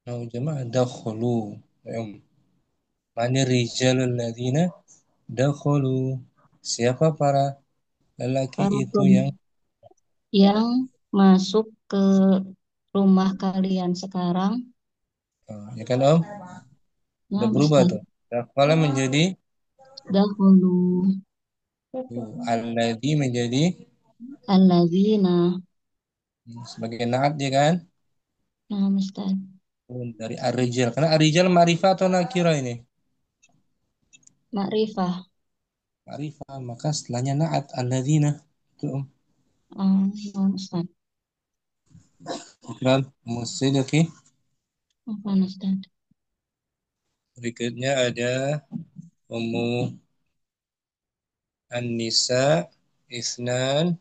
Waw jamak ada khulu. Mani rijalul ladzina dakhulu. Siapa para lelaki Para itu yang yang masuk ke rumah kalian sekarang. ya kan udah Nah, berubah Ustaz. tuh. Dakhala menjadi Dahulu alladzi menjadi alladzina. sebagai naat ya kan. Nah, Ustaz. Dari ar-rijal. Karena ar-rijal ma'rifah atau nakira ini? Makrifah. Ma'rifah. Maka setelahnya naat alladzina. Itu Oh, nah, Ustaz. Ikram. Musidiki. Apa, Ustaz? Berikutnya ada Ummu An-Nisa Isnan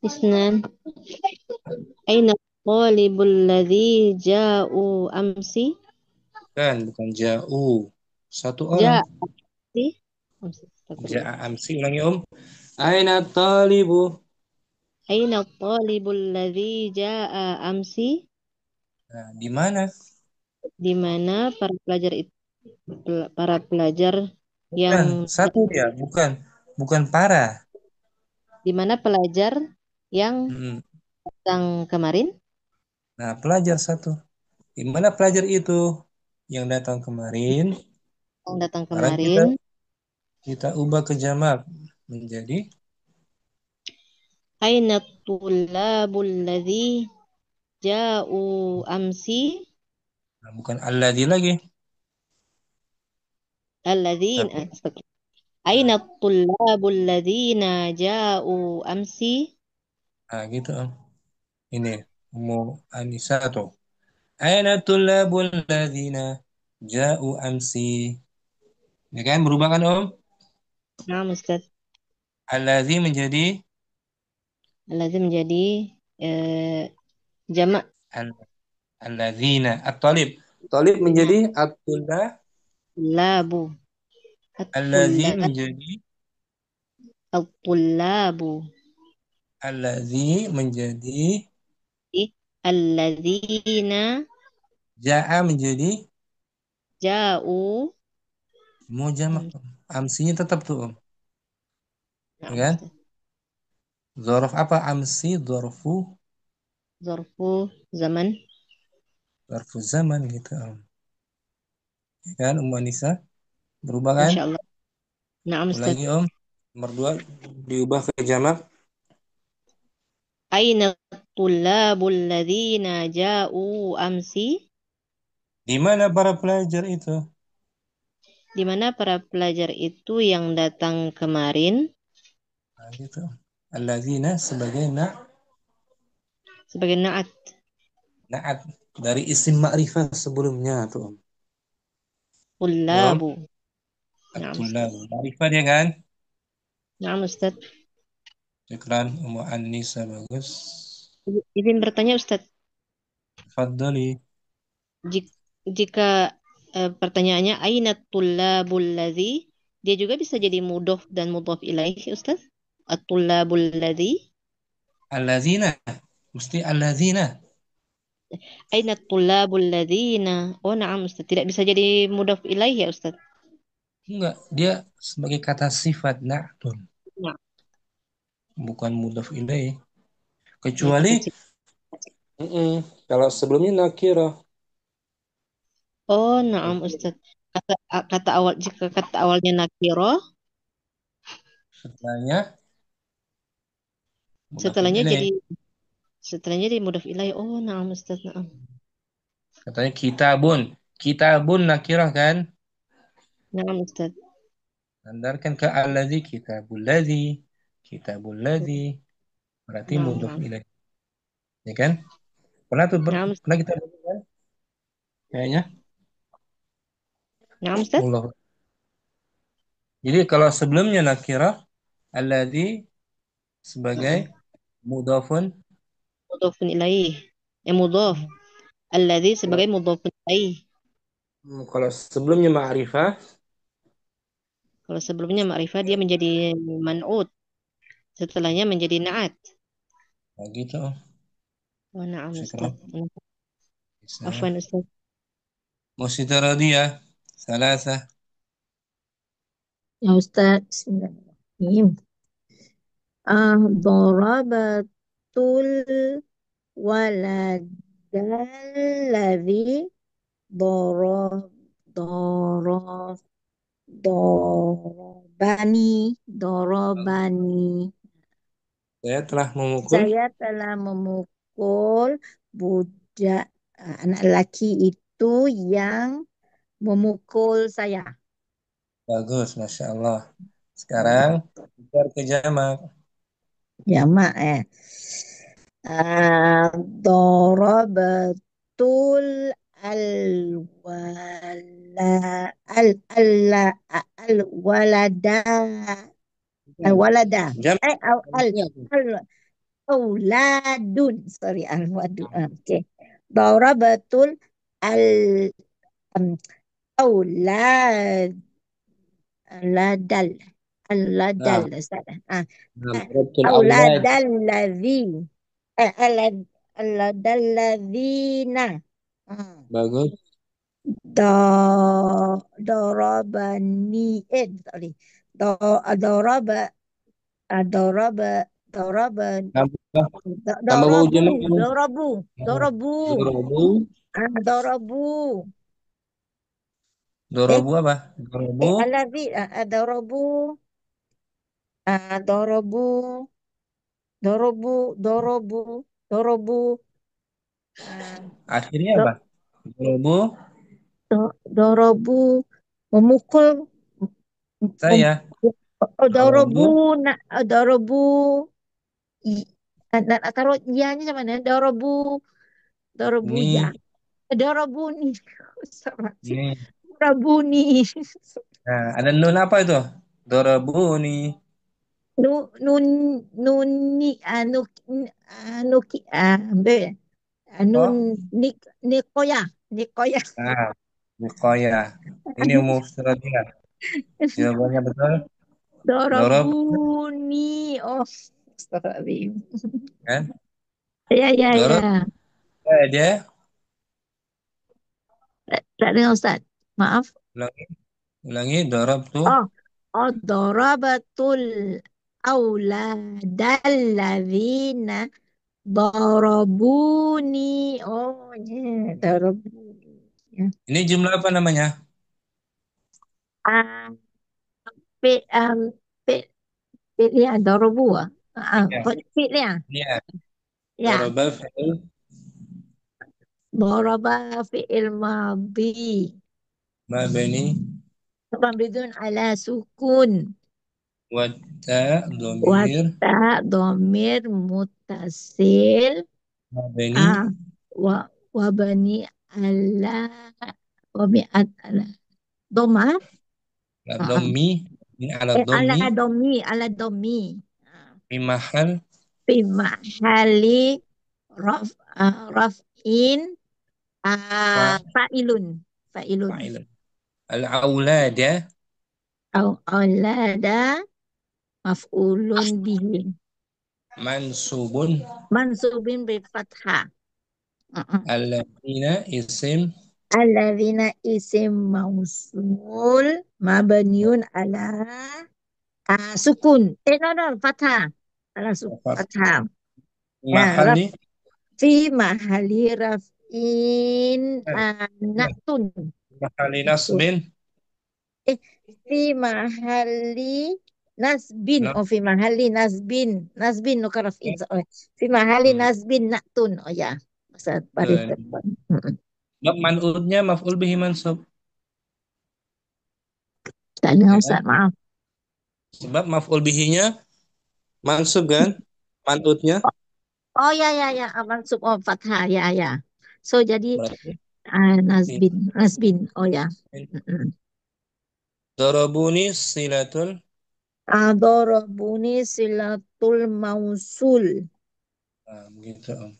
Isnan. Aina talibul ladzi ja'u amsi? Bukan ja'u. Satu orang. Ja'ati? Amsi. Astagfirullah. Ja'a amsi. Ulangi Aina talibu. Aina talibul ladzi ja'a amsi? Nah, di mana? Di mana para pelajar yang Bukan. Satu dia. Bukan para. di mana pelajar yang Mm. datang kemarin? Nah, pelajar satu. Di mana pelajar itu yang datang kemarin? Yang datang Sekarang kemarin. kita ubah ke jamak menjadi Aina tullabul ladzi ja'u amsi? bukan alladzi lagi. Alladzin. Tapi Aina tullabul ladzina ja'u amsi? gitu Ini Ummu Anisa tuh. Aina tullabul ladzina ja'u amsi. Ya kan berubah kan Nah, Ustaz. Alladzi menjadi Alladzin menjadi eh, jamak al- alladzina. At-talib. Talib menjadi at-tullab. labu. Alladzi At-tullab. menjadi At-tullabu. alladzi menjadi Alladzina ja'a menjadi ja'u. mau jamak. Amsinya tetap tuh Nah, Ya kan? Ustaz. Dzaraf apa amsi? Zarfu zaman. Dzarfu zaman gitu Ya kan Ummu Anisa? Berubah kan? Masya Allah. Nah, Ustaz. Ulangi Nomor 2 diubah ke jamak. Aina tullabul ladzina ja'u amsi? Di mana para pelajar itu? Di mana para pelajar itu yang datang kemarin? Nah, gitu. Alladzina sebagai Sebagai naat. na'at dari isim ma'rifah sebelumnya tuh. Ya, Tullabu. Nah, At-tullab. Ustaz. Ma'rifah dia kan? Nah, Ustaz. Syukran Ummu Anisa bagus. Izin bertanya, Ustaz. Faddali. Jika pertanyaannya aina tullabul ladzi, dia juga bisa jadi mudhof dan mudhof ilaih, Ustaz. At-tullabul ladzi. Alladzina. Mesti alladzina. Aina tullabul ladzina. Oh, na'am, Ustaz. Tidak bisa jadi mudhof ilaih ya, Ustaz. Enggak, dia sebagai kata sifat na'tun, Nah, bukan mudhaf ilaih. ya kata Kecuali sifat. kalau sebelumnya nakirah. Oh, na'am, Ustaz. Kata awal jika kata awalnya nakiro, Setelahnya mudhafun setelahnya ilaih. jadi mudhof ilaih. Oh, na'am, Ustaz. Na'am. Katanya kitabun. Kitabun nakirah kan? Na'am, Ustaz. Sandarkan ke alladzi kitabul ladzi. Kitabul ladzi. Berarti Na'am, mudhaf na'am. ilaih. Ya kan? Na'am, Pernah kita baca kan? Kayaknya. na'am, Ustaz. Mullah. Jadi kalau sebelumnya nakirah, alladzi sebagai Na'am. mudhafun. Mudhofun ilaih. Mudhof. Alladzi sebagai mudhofun ilaih. Kalau sebelumnya ma'rifah, Kalau sebelumnya ma'rifah dia menjadi man'ut. Setelahnya menjadi na'at. nah gitu. Oh, na'am, Syukran. Ustaz. Bisa. Afwan, Ustaz. Musyidah radiyah. Salasah. Ya Ustaz, Bismillahirrahmanirrahim. Darabatul waladalladzi dorob dorob dorobani. Saya telah memukul Saya telah memukul budak anak laki itu yang memukul saya. bagus, Masya Allah. Sekarang tukar ke jamak. Ya, Mak. Dorobatul alwala al alla alwalada alwalada Jamak. al al Jamaknya apa? al Auladun. Sorry, al-wadu. Okay. Darabatul al um, aulad ladal. Al-ladal. Nah, Salah. Darabtul aulad. Auladal ladzi. Alad aladal ladzina. Bagus. Da darabani. Sorry. Da daraba daraba daraba Tambah, tambah wawu darabu jamak. darabu darabu Dorobu. darabu Dorobu apa? Dorobu. aladzi darabu darabu darabu darabu darabu Akhirnya do, apa? Dorobu. darabu memukul Saya. darabu Dorobu. darabu nak taruh ianya macam mana darabu darabu Ini. ya darabuni sama sih Ini. darabuni Nah, ada nun apa itu? Dorobu nih. nu nun nuni nuki be nun Oh. nik nikoya nikoya Nah, Bukoya. Ini umum dia. Jawabannya betul. Dorob. darabuni oh astagfirullahaladzim Kan? ya ya ya Dorob. Dia. tak dengar Ustaz maaf Ulangi. Ulangi. Dorob tuh. oh oh darabatul auladalladzina darabuni oh ya darabuni ya Ini jumlah apa namanya? ah pe pe ya darabu Ya. pe ya Iya. ya Doroba fi'il daraba fi'il madhi mabni mabdun ala sukun wa ta dhamir wata domir mutasil mabni wa wabani ala wabiat ala doma la dhammi ini ala dhammi ala domi fi mahal fi mahali raf'in fa fa'ilun fa'ilun fa'il al aulad ya au aulada maf'ulun bihi mansubun mansubin bil fathah alladzina isim alladzina isim mausul mabniun ala sukun no fathah ala fathah fi ya mahal nih fi mahali raf'in natun mahali nasbin fi mahali nasbin nah, fi mahali nasbin no karafin fi mahali nasbin natun oh ya Ustaz baris depan bab man'utnya maf'ul bihi mansub tak dengar ya. Ustaz maaf Sebab maf'ul bihinya mansub kan man'utnya oh ya mansub fathah ya so jadi berarti nasbin oh ya darabuni silatul darabuni silatul mausul begitu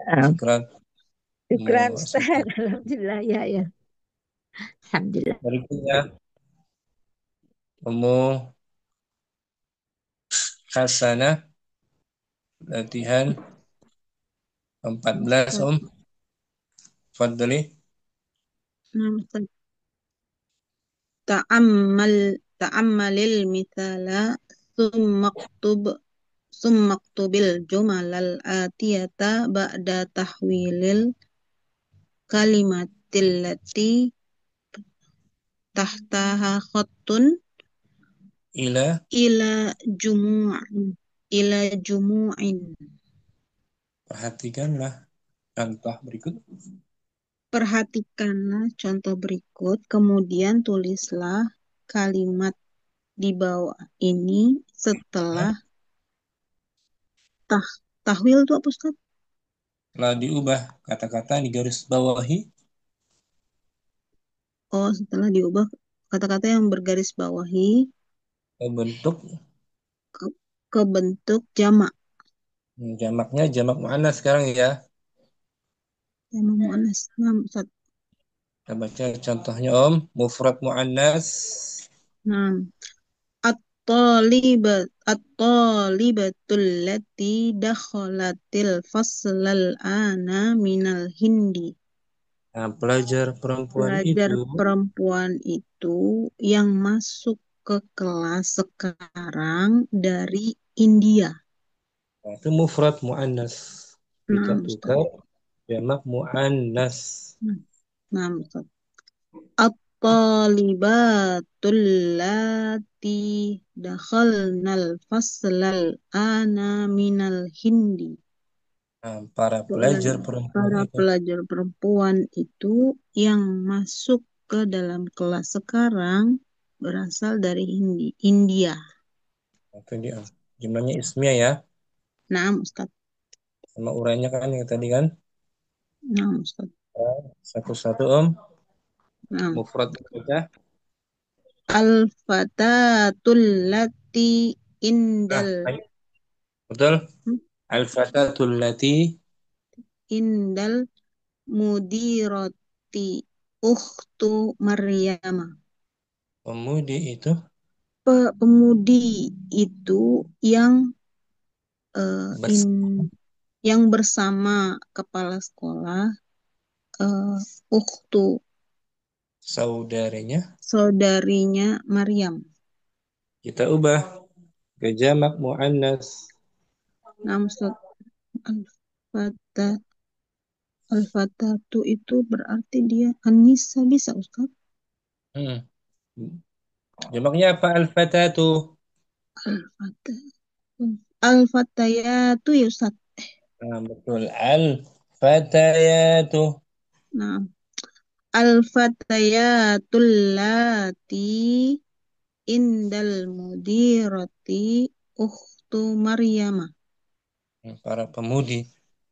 Ah, syukran syukran Ustaz syukran. alhamdulillah ya alhamdulillah Berikutnya kamu Hasanah latihan 14 Fadli Nah, Ustaz. Ta'ammalil mithala summa aktubil jumalal atiyata ba'da tahwilil kalimatil lati tahtaha khattun ila ila jumu'in. perhatikanlah contoh berikut Perhatikanlah contoh berikut, kemudian tulislah kalimat di bawah ini setelah tahwil itu apa, Ustaz? telah diubah kata-kata di garis bawahi Oh, setelah diubah kata-kata yang bergaris bawahi bentuk ke bentuk jamak. Jamaknya jamak muannas sekarang ya. Jamak muannas. Nah, Ustaz. Kita baca contohnya Om. Mufrad muannas. Nah, at-talibatul lati dakhalatil faslal ana minal hindi. Nah, pelajar perempuan Pelajar itu. perempuan itu yang masuk ke kelas sekarang dari India. Nah, itu mufrad muannas. Kita Nah, Ustaz. tukar jamak muannas. Nah, Ustaz. At-talibatul lati dakhalnal faslal ana minal hindi. Nah, para pelajar perempuan Para itu. pelajar perempuan itu yang masuk ke dalam kelas sekarang berasal dari India. Itu dia. Jumlahnya ismiyah ya. Nah, Ustaz. Sama urainya kan yang tadi kan. Nah, Ustaz. Satu-satu Om. Nah, Mufrad kita. al-fatatul lati Nah, indal ayo. Betul. Al-fatatul lati. indal mudiroti ukhtu Maryam. Pemudi itu. Pemudi itu yang Bers yang bersama kepala sekolah ukhtu saudarinya. saudarinya Maryam. Kita ubah ke jamak muannas. Nah, Ustaz, al-fata al-fatatu itu berarti dia Anissa bisa, Ustaz? Hmm. Jamaknya apa al-fatatu? Al-fata al-fatayatu ya, Ustaz. Nah, betul. Al-fatayatu. Nah, al-fatayatul lati indal mudirati ukhtu Maryam. Para pemudi.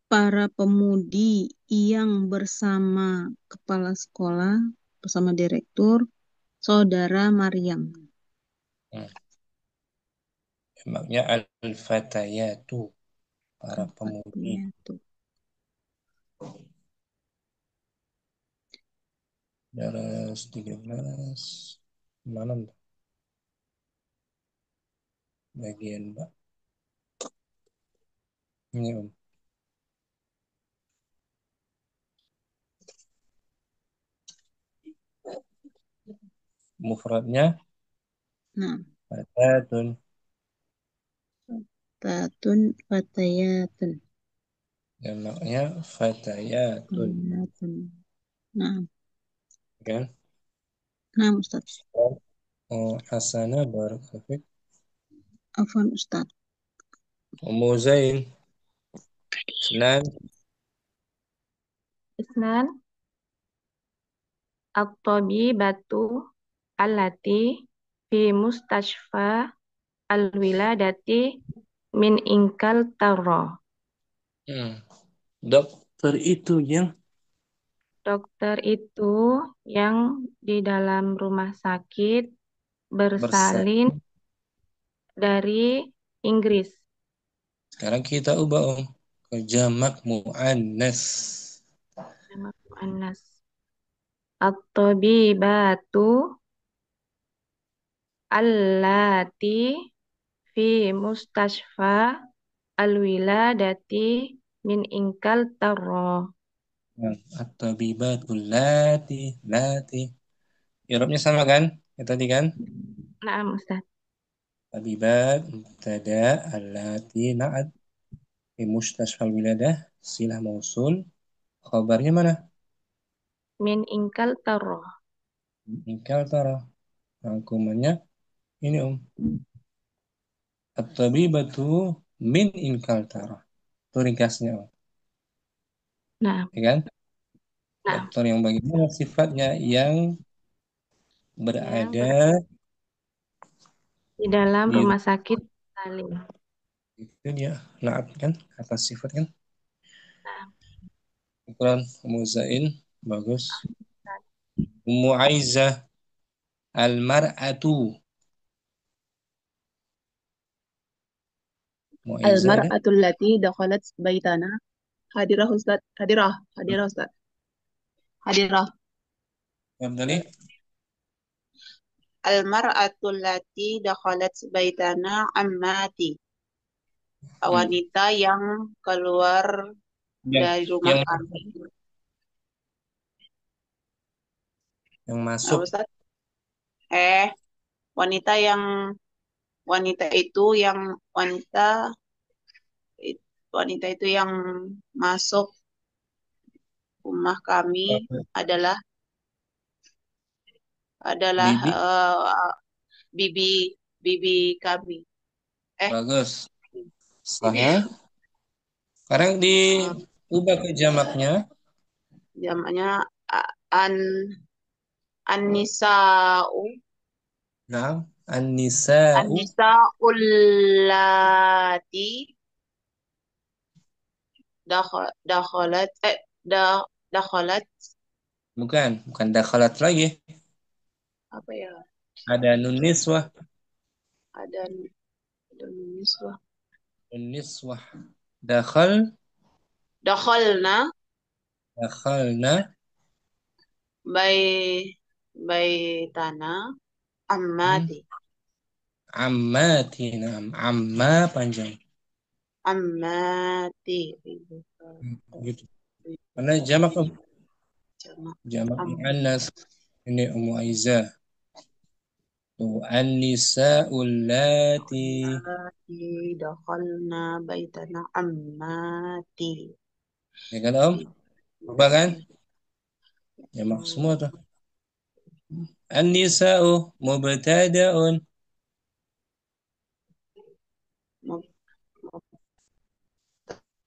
Para pemudi yang bersama kepala sekolah, bersama direktur, saudara Maryam. Jamaknya al-fatayatu. Para pemudi. Al-fatayatu. 13. Mana bagian Mbak? Ini Om. Mufradnya Nah, fatatun. fatayatun. Jamaknya fatayatun. Fatayatun. Nah, Kan? nah Ustaz. Oh, Hasanah barakallahu. Afwan Ustaz. Ummu Zain. Senan. Isnan at-tabibatu allati fi mustashfa al-wiladati min inkal tarra. Dokter itu yang Dokter itu yang di dalam rumah sakit bersa. bersalin dari Inggris. Sekarang kita ubah Om ke jamak muannas. Nama muannas. At-tabibatu allati fi mustashfa al-wiladati min inkal tarra. At-tabibatul lati. Irobnya sama kan? Ya tadi kan? Naam Ustaz. Tabibat mubtada allati na'at fi mustashfal wiladah silah mausul. Khabarnya mana? Min inkal tarra. Ingkal tara. Rangkumannya ini Om. At-tabibatu min inkal tara. Itu ringkasnya Om. Nah, Ya kan? nah, Dokter yang bagaimana sifatnya yang yang berada di dalam di rumah sakit Salim. itu dia naat kan atas sifat kan. Nah, Ukuran Ummu Zain bagus. Ummu Aizah al-mar'atu. Mu'aizah ada? Al-mar'atul lati dakhalat baitana. Hadirah Ustaz. Hadirah Ustaz. Hadirah. Tafadhali. Al-mar'atul lati dakhalat baitana ammati. Wanita yang keluar dari rumah Yang kami. Apa masuk. Ustaz? Wanita itu yang wanita itu yang masuk rumah kami adalah Bibi. bibi kami. Bagus. Sahih. Sekarang diubah ke jamaknya. Jamaknya an-nisa'u. Nah, an-nisa'u. An-nisa'ul lati dakhalat Bukan dakhalat lagi. apa ya? Ada nun niswah. Ada niswah. Nun niswah. Dakhalna baitana ammati. Ammatina. Amma panjang. Ammati. Gitu. Mana jamak? Jamak Am- muannas. Ini Mu'aizah. Tuh, an-nisa'ul lati. Ammati dakhalna baitana ammati. Ya kan Om? Berubah kan? Jamak semua tuh. An-nisa'u mubtada'un.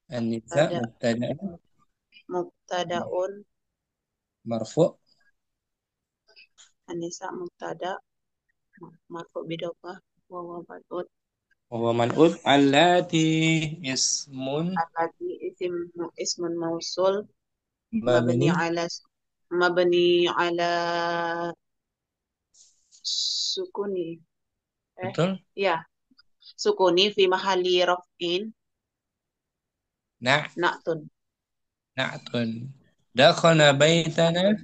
An-nisa Mubtada'un. marfu'. An-nisa mubtada marfu' bidofah wa man'ut. Wa man'ud allati ismun Allati ismun mausul mabni mabni ala sukuni. betul. Ya. Sukuni fi mahalli raf'in Nah, na'tun. na'tun. Dakhalna baitana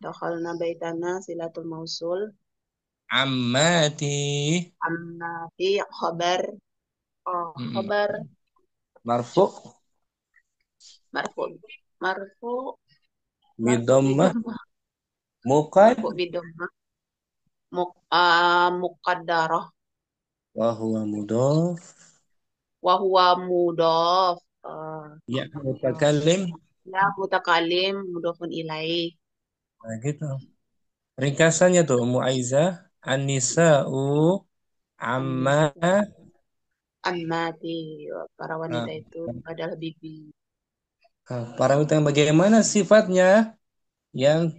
Dakhalna baitana silatul mausul. ammati Ammati khabar. Khabar marfu' bidammah marfu' bidammah muqaddarah wa huwa mudhaf. wa huwa mudhaf. Ya mutakallim. Ya mutakalim mudhafun ilaih. Nah, gitu. Ringkasannya tuh Mu'aizah an-nisa'u amma Ammati para wanita itu adalah bibi. para wanita yang bagaimana sifatnya yang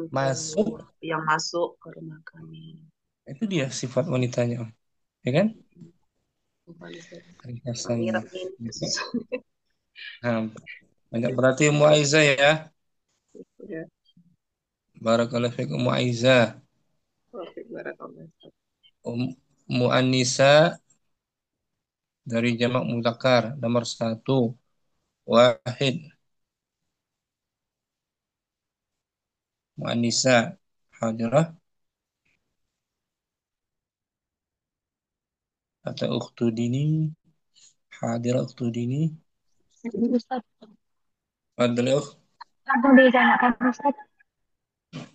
masuk, yang masuk ke rumah kami. itu dia sifat wanitanya Om. Ya kan? Ringkasannya. Nah, banyak berarti Mu'aizah ya. Barakallahu fikum Mu'aizah. Mu'annisa dari jamak mudzakkar nomor 1. Wahid. Mu'annisa hadirah atau ukhtu dini. Hadirah ukhtu dini. Ustaz, Fadli ukht. langsung dijamakkan Ustaz.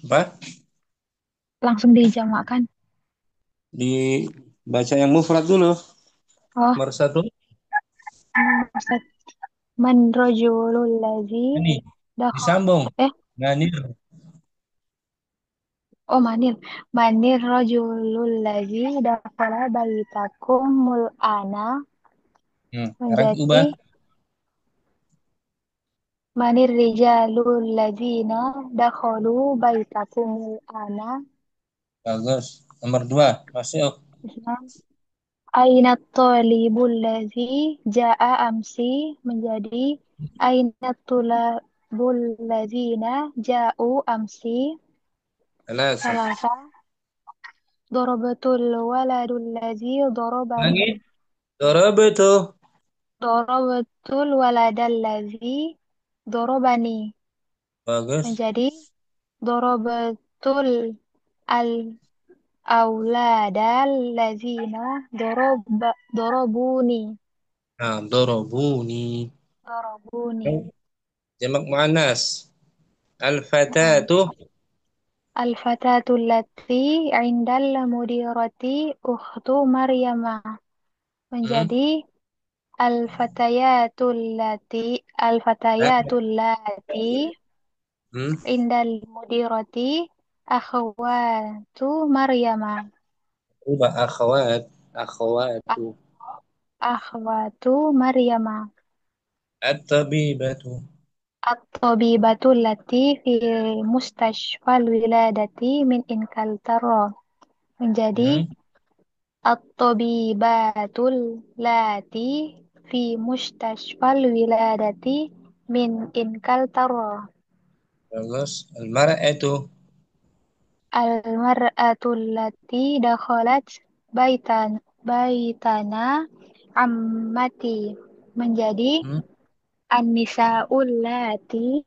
Apa? Langsung dijamakkan. Dibaca yang mufrad dulu. Oh, Nomor 1. Ustaz. Man rajulul ladzi Ini disambung. Manir. Oh, manir rajulul ladzi dakhala baitakum mul'ana Sekarang ubah. menjadi manir rijalul ladzina dakhalu baitakum mul'ana. Bagus. Nomor 2. Masih Aina talibul ladzi ja'a amsi menjadi aina tulabul ladzina ja'u amsi. Salasa. Dorobatul waladul ladzi dorobani. Lagi. Darabtu. Dorobatul waladalladzi dorobani. Bagus. Menjadi dorobatul al auladallazina dorobuni. Nah, darabuni. Dorobuni. Jamak muannas. Naam. Al-fatatu. Al-fatatul lati indal mudirati ukhtu Maryama. Hmm? Menjadi Ah, al-fatayatul lati hmm? indal mudirati akhwatu Maryama. Ubah akhwat. Akhwatu. Ah- Akhwatu Maryama. At-tabibatu. At-tabibatul lati fi mustashfal wiladati min Inkaltara. Menjadi Hmm? at-tabibatul lati fi mustashfal wiladati min Inkaltara. Bagus. Al-mar'atu. Al-mar'atul lati dakhalat baitana ammati. Menjadi Hmm? an-nisa'ul lati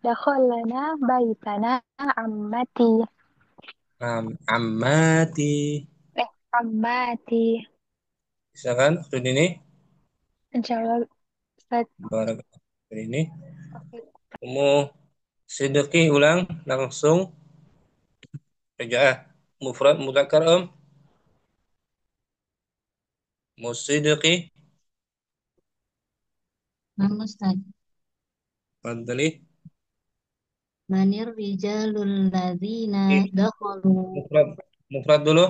dakhalana baitana ammati. Ammati. Ammati. Bisa kan? Waktu ini. Insyaallah Ustaz. Barak. Waktu ini. Oke. Kamu sedeki ulang langsung. Raja'ah. Mufrad mudzakkar Musidqi. Nah, Ustaz. Fadli. Manir rijalul ladzina Oke. dakhalu. Mufrad. Mufrad dulu.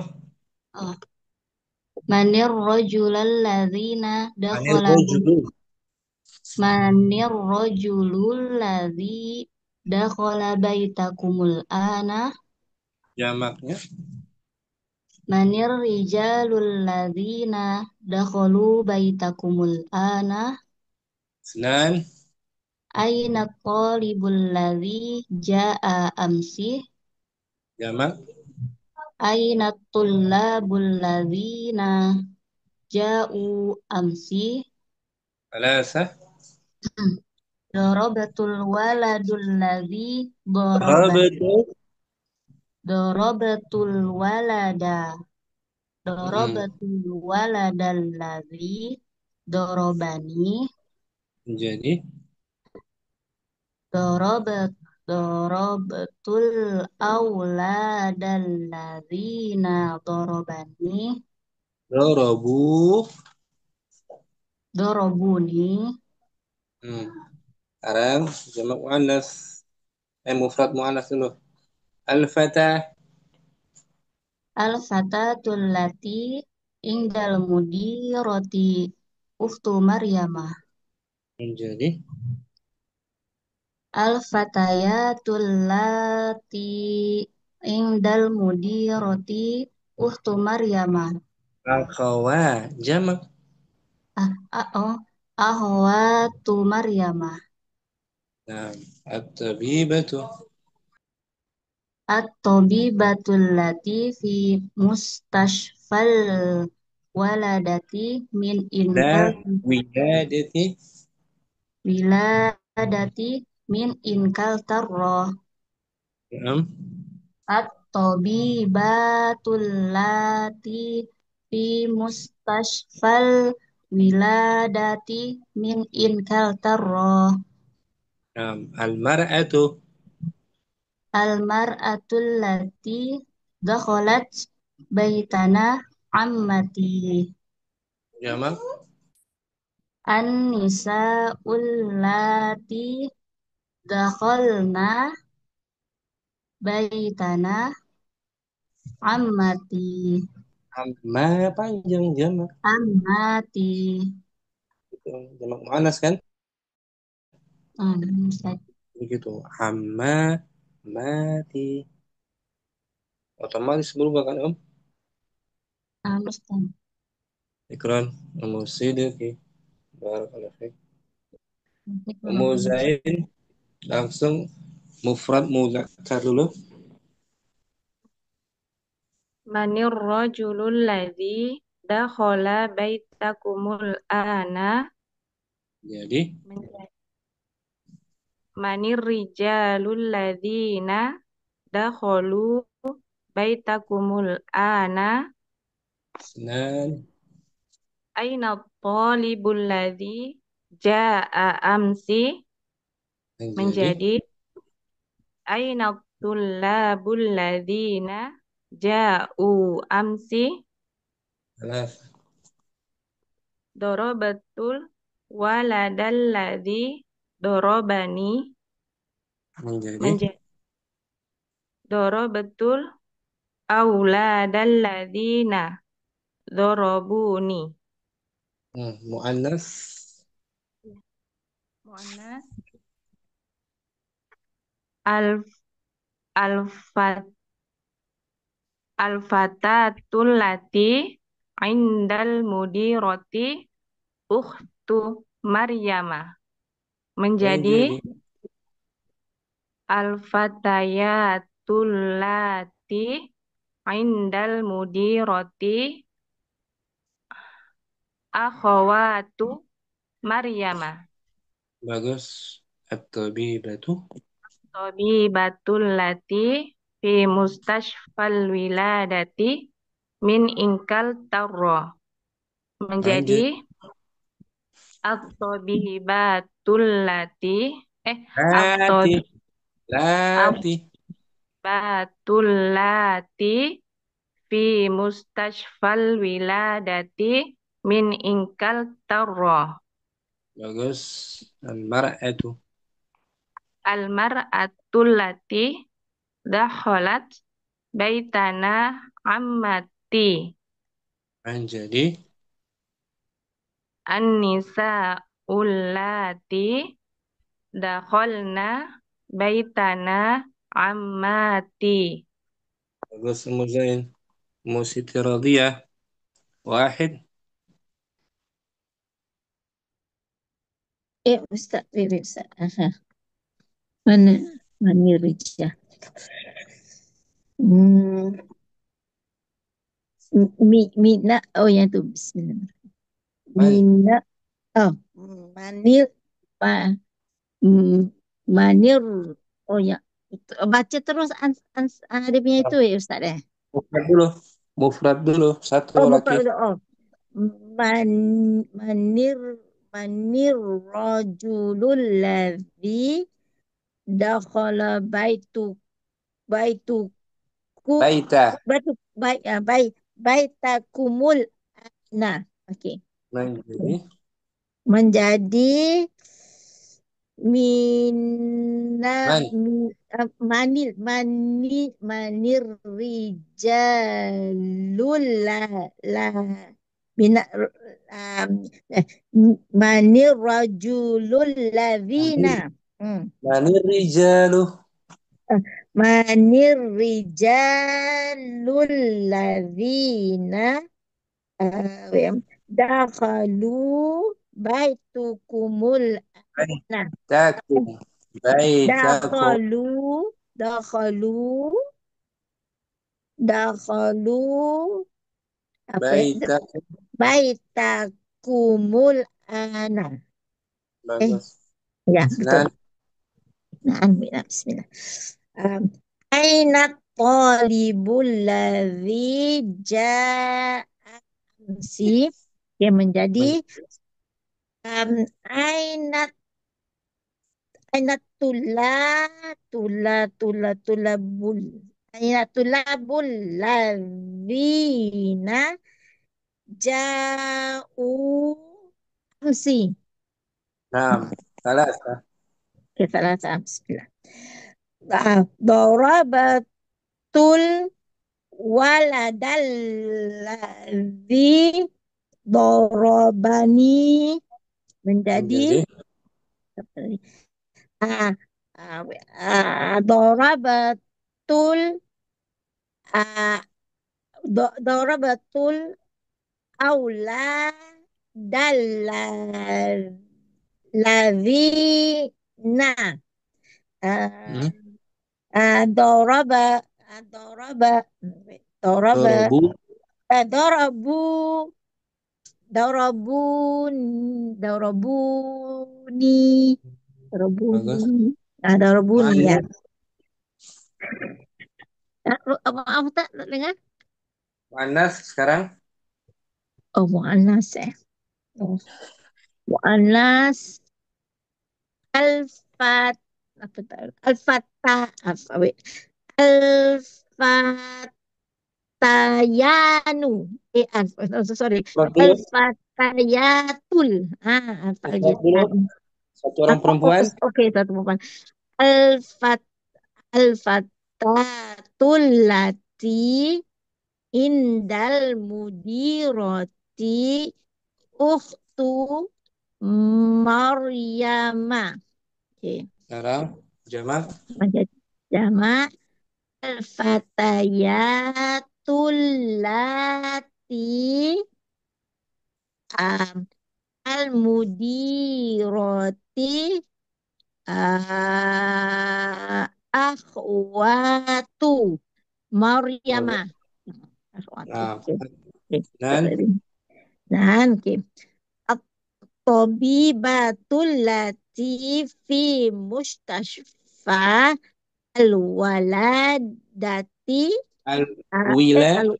Oh. Manir rajulal ladzina Anil dakhala. rajulu. Manir rajulul ladzi dakhala baitakumul ana. Jamaknya. Manir rijalul ladzina dakhalu baitakumul ana. Senan. Aina talibul ladzi jaa amsi. Jamak. Aina tullabul ladzina ja'u amsi. Alasa. Dorobatul waladul ladzi Darabtu. dorobatul walada. Hmm. Dorobatul waladal ladzi dorobani. Jadi. Dorobat dorobatul auladal ladzina dorobani. Darabu. Dorobuni. Hmm. Sekarang jamak muannas. Mufrad muannas dulu. Al-fatah. Al-fatatul lati indal mudiroti ukhtu Maryamah. Menjadi. Al-fatayatul lati indal mudiroti ukhtu Maryamah. Akhawat. Jamak. Oh, ahwatu Maryamah. Nah. At-tabibatu. At-tabibatul lati fi mustashfal waladati min La inkal widadati. wiladati min inkal tarro. Naam. At-tabibatul lati fi mustashfal wiladati min inkal tarro. Naam. Al-mar'atu. Al-mar'atul lati dakhalat baitana ammati. Jamak. An-nisa'ul lati dakhalna baitana ammati. Amma panjang jamak. Ammati. Itu jamak muannas kan? Ustaz. Begitu. Amma mati. Otomatis berubah kan Om? Ustaz. Ikran. Musidqi. Barakallahu fiik. Ummu Waalaikumsalam. Zain langsung mufrad mudzakkar dulu. Manir rajulul ladzi dakhala baitakumul ana Jadi menjadi manir rijalul ladzina dakhalu baitakumul ana Isnan aina talibul ladzi jaa amsi menjadi menjadi aina tullabul ladzina ja'u amsi Salas dorobatul waladalladzi dorobani menjadi menjadi dorobatul auladalladzina dorobuni muannas muannas alf alfat alfatatul lati indal mudiroti ukhtu Maryama menjadi menjadi al-fatayatul lati indal mudiroti akhawatu Maryama bagus at-tabibatu tabibatul lati fi mustashfal wiladati min inkal tarro menjadi menjadi at-tabibatul lati lati lati at-tabibatul lati fi mustashfal wiladati min inkal tarro bagus al-mar'atu al-mar'atul lati dakhalat baitana ammati menjadi an-nisa ullati dakhalna baitana ammati bagus Muzain Siti Radiyah واحد Ustaz, Bibi Ustaz. Aha. Mana Rijah? Hmm, Mina. Oh, yang tu. Bismillah. من Mina. Oh, Manir. Ma, Manir. Oh, ya. Baca terus dia punya itu ya, Ustaz eh. mufrad dulu satu Oh, laki bukan dulu. Oh. Man, manir manir rajulul ladzi dakhala baitu baita baitu baitakumul. Nah, okey. menjadi Menjadi mina man manir rijalul la mina um, eh, manir rajulul ladzina hmm. manir rijalu Manir rijalul ladzina dakhalu baitukumul. Nah, baitakum baitakum dakhalu dakhalu dakhalu apa ya? baitakum Baitakumul ana. bagus Ya, betul. isnan Nah, bismillah. Um, Aina talibul ladzi ja'a amsi yang menjadi aina aina tulabul aina tulabul ladzina ja'u amsi. naam ثلاثة Salah bismillah. Darabatul waladal ladzi darabani menjadi menjadi ah, darabatul ah, darabatul aula ladzina ah, hmm? daraba daraba daraba dorobu Darabu, darabun, darabuni, Bagus. darabuni. Darabuni ya. Mu'annas. Maaf tak dengar? Mu'annas sekarang. Oh, mu'annas ya. Oh, mu'annas. Alfat, apa tak? Al-Fatah, wait. Al-Fatayanu. Sorry. Dulu. Al-Fatayatul. Istirahat dulu. Al-Fatayatul. Satu orang perempuan. Oke, satu perempuan. Al-Fat Al-Fatatul lati indal mudiroti ukhtu Maryama. Oke. Sekarang jamak. Jamak al-fatayatul lati al-mudiroti akhwatu Maryama. Akhwatu. Nah, Oke. dan Dan oke. At-tabibatul lati fi mustashfa al-waladati al-wiladati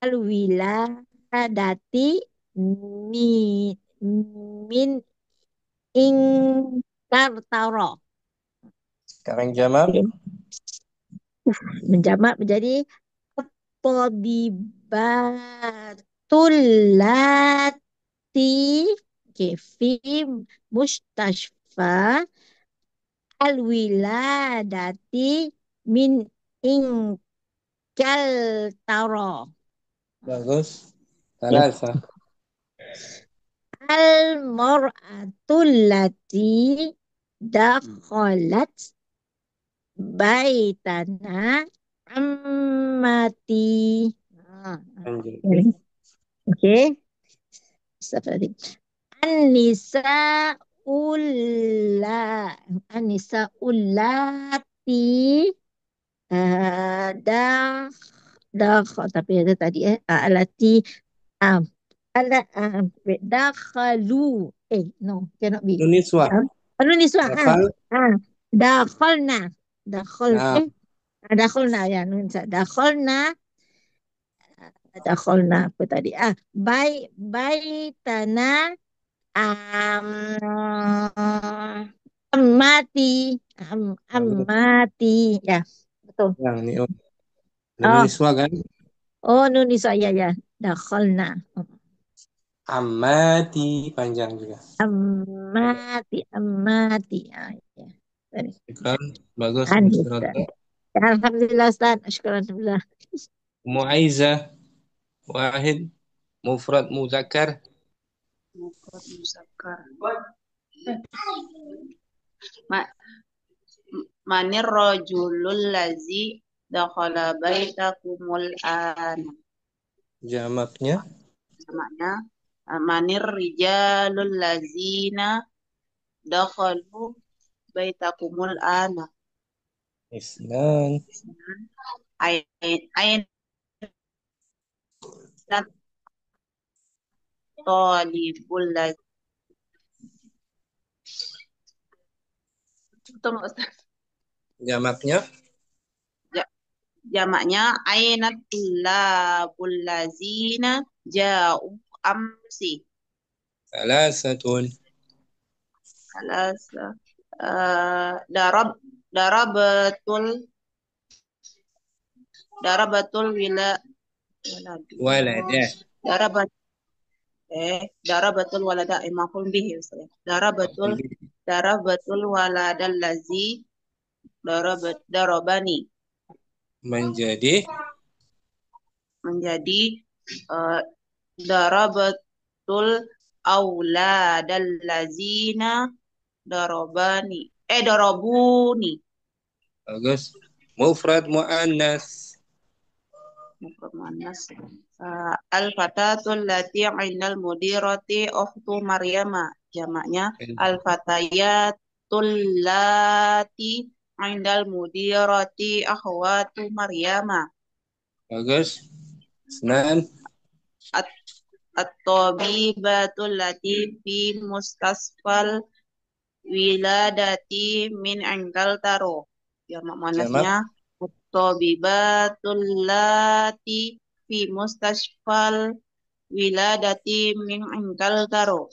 al-wiladati min min ingkartaro. sekarang jamak. Oke. Menjamak menjadi tabibatul lati fi mustashfa al-wiladati min ingkaltaro. Bagus. Talasa. Al-mar'atul lati dakhalat baitana ammati. Lanjut. Oke. Seperti An-nisa ulla An-nisa ullati dah tapi ada tadi alati ala dakhalu no cannot be Nuniswa. niswa Dakhal. dakhalna dakhal Nah, dakhalna ya nunsa dakhalna apa tadi baitana amati amati ya betul. yang ini Nuniswa kan? Nunisa ya dakhalna Amati panjang juga. amati ya. Kan bagus. Alhamdulillah Ustaz, syukuran alhamdulillah. Mu'aizah wahid mufrad muzakkar. Mufrad muzakkar. Manir rajulul lazi dakhala baitakumul ana. Jamaknya manir rijalul lazina dakhalu baitakumul ana. Isnan. Ain talibul lazi. Jamaknya ainat tullabul lazina ja'u amsi. salasatun. Salasa darabatul Waladah. darabatul walada maf'ul bihi Ustaz. Darabatul waladal lazi darabani menjadi darabatul auladal lazina darabani darabuni. bagus. Mufrad muannas. Al-fatatul lati 'indal mudirati ukhtu Maryama. Jamaknya al-fatayatul lati 'indal mudirati akhwatu Maryama. Bagus. Isnan. At-tabibatul lati fi mustasfal wiladati min angkal taro. Ya, Jamak. manasnya at-tabibatul lati fi mustasfal wiladati min angkal taro.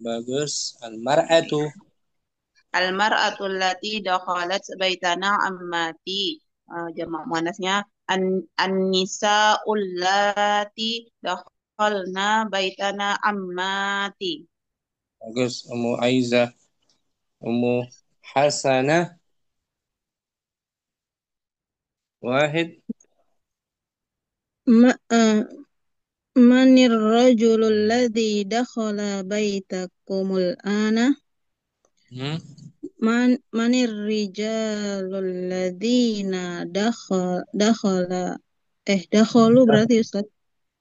Bagus. Al-mar'atu. Al-mar'atul lati dakhalat baitana ammati. Jamak muannasnya an-nisa'ul lati dakhalna baitana ammati. Bagus. Ummu Aizah. Ummu Hasanah. Wahid. Ma, manir rajulul ladzi dakhala baitakumul ana? Hmm. Manir rijalul ladzina dakhalu berarti Ustaz.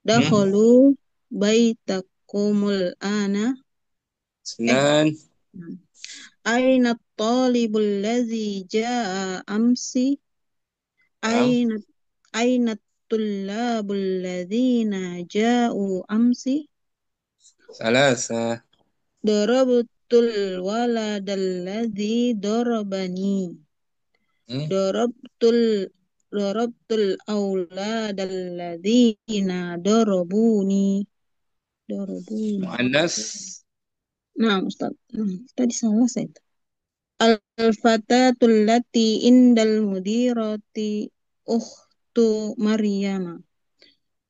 Dakhalu baitakumul ana. Isnan. Aina talibul ladzi jaa amsi? Naam. Aina tullabul ladzina ja'u amsi? Salasa. Darabtul waladal ladzi darabani. Hmm. Darabtul auladal ladzina darabuni. Muannas. Nah, Ustaz. Tadi salah saya. Al-fatatul lati indal mudirati ukhtu Maryama.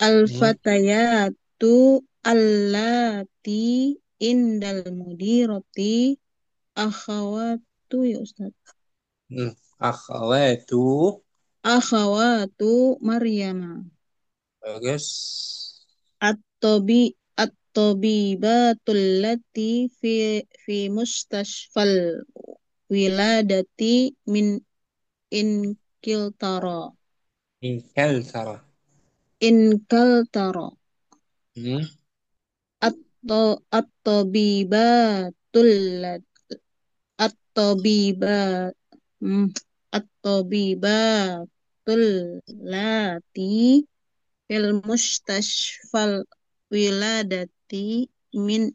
Al-fatayatu allati indal mudirati akhawatu ya Ustaz. Akhawatu. Akhawatu Maryama. Bagus. At-tabibatul lati fi mustashfal wiladati min inkiltara. Inkaltara. Inkaltara. Hmm. At-tabibatul at-tabibat at-tabibatul lati fil mustashfal wiladati min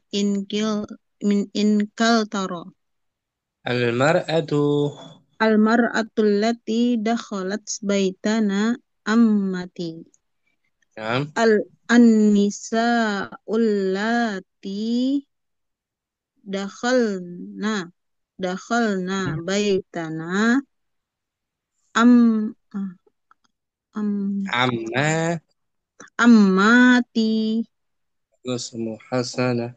inkaltara. Al-mar'atu. Al-mar'atul lati dakhalat baitana ammati. Naam. An-nisa'ul lati dakhalna baitana am am Amma. ammati. Bagus. Ummu Hasanah.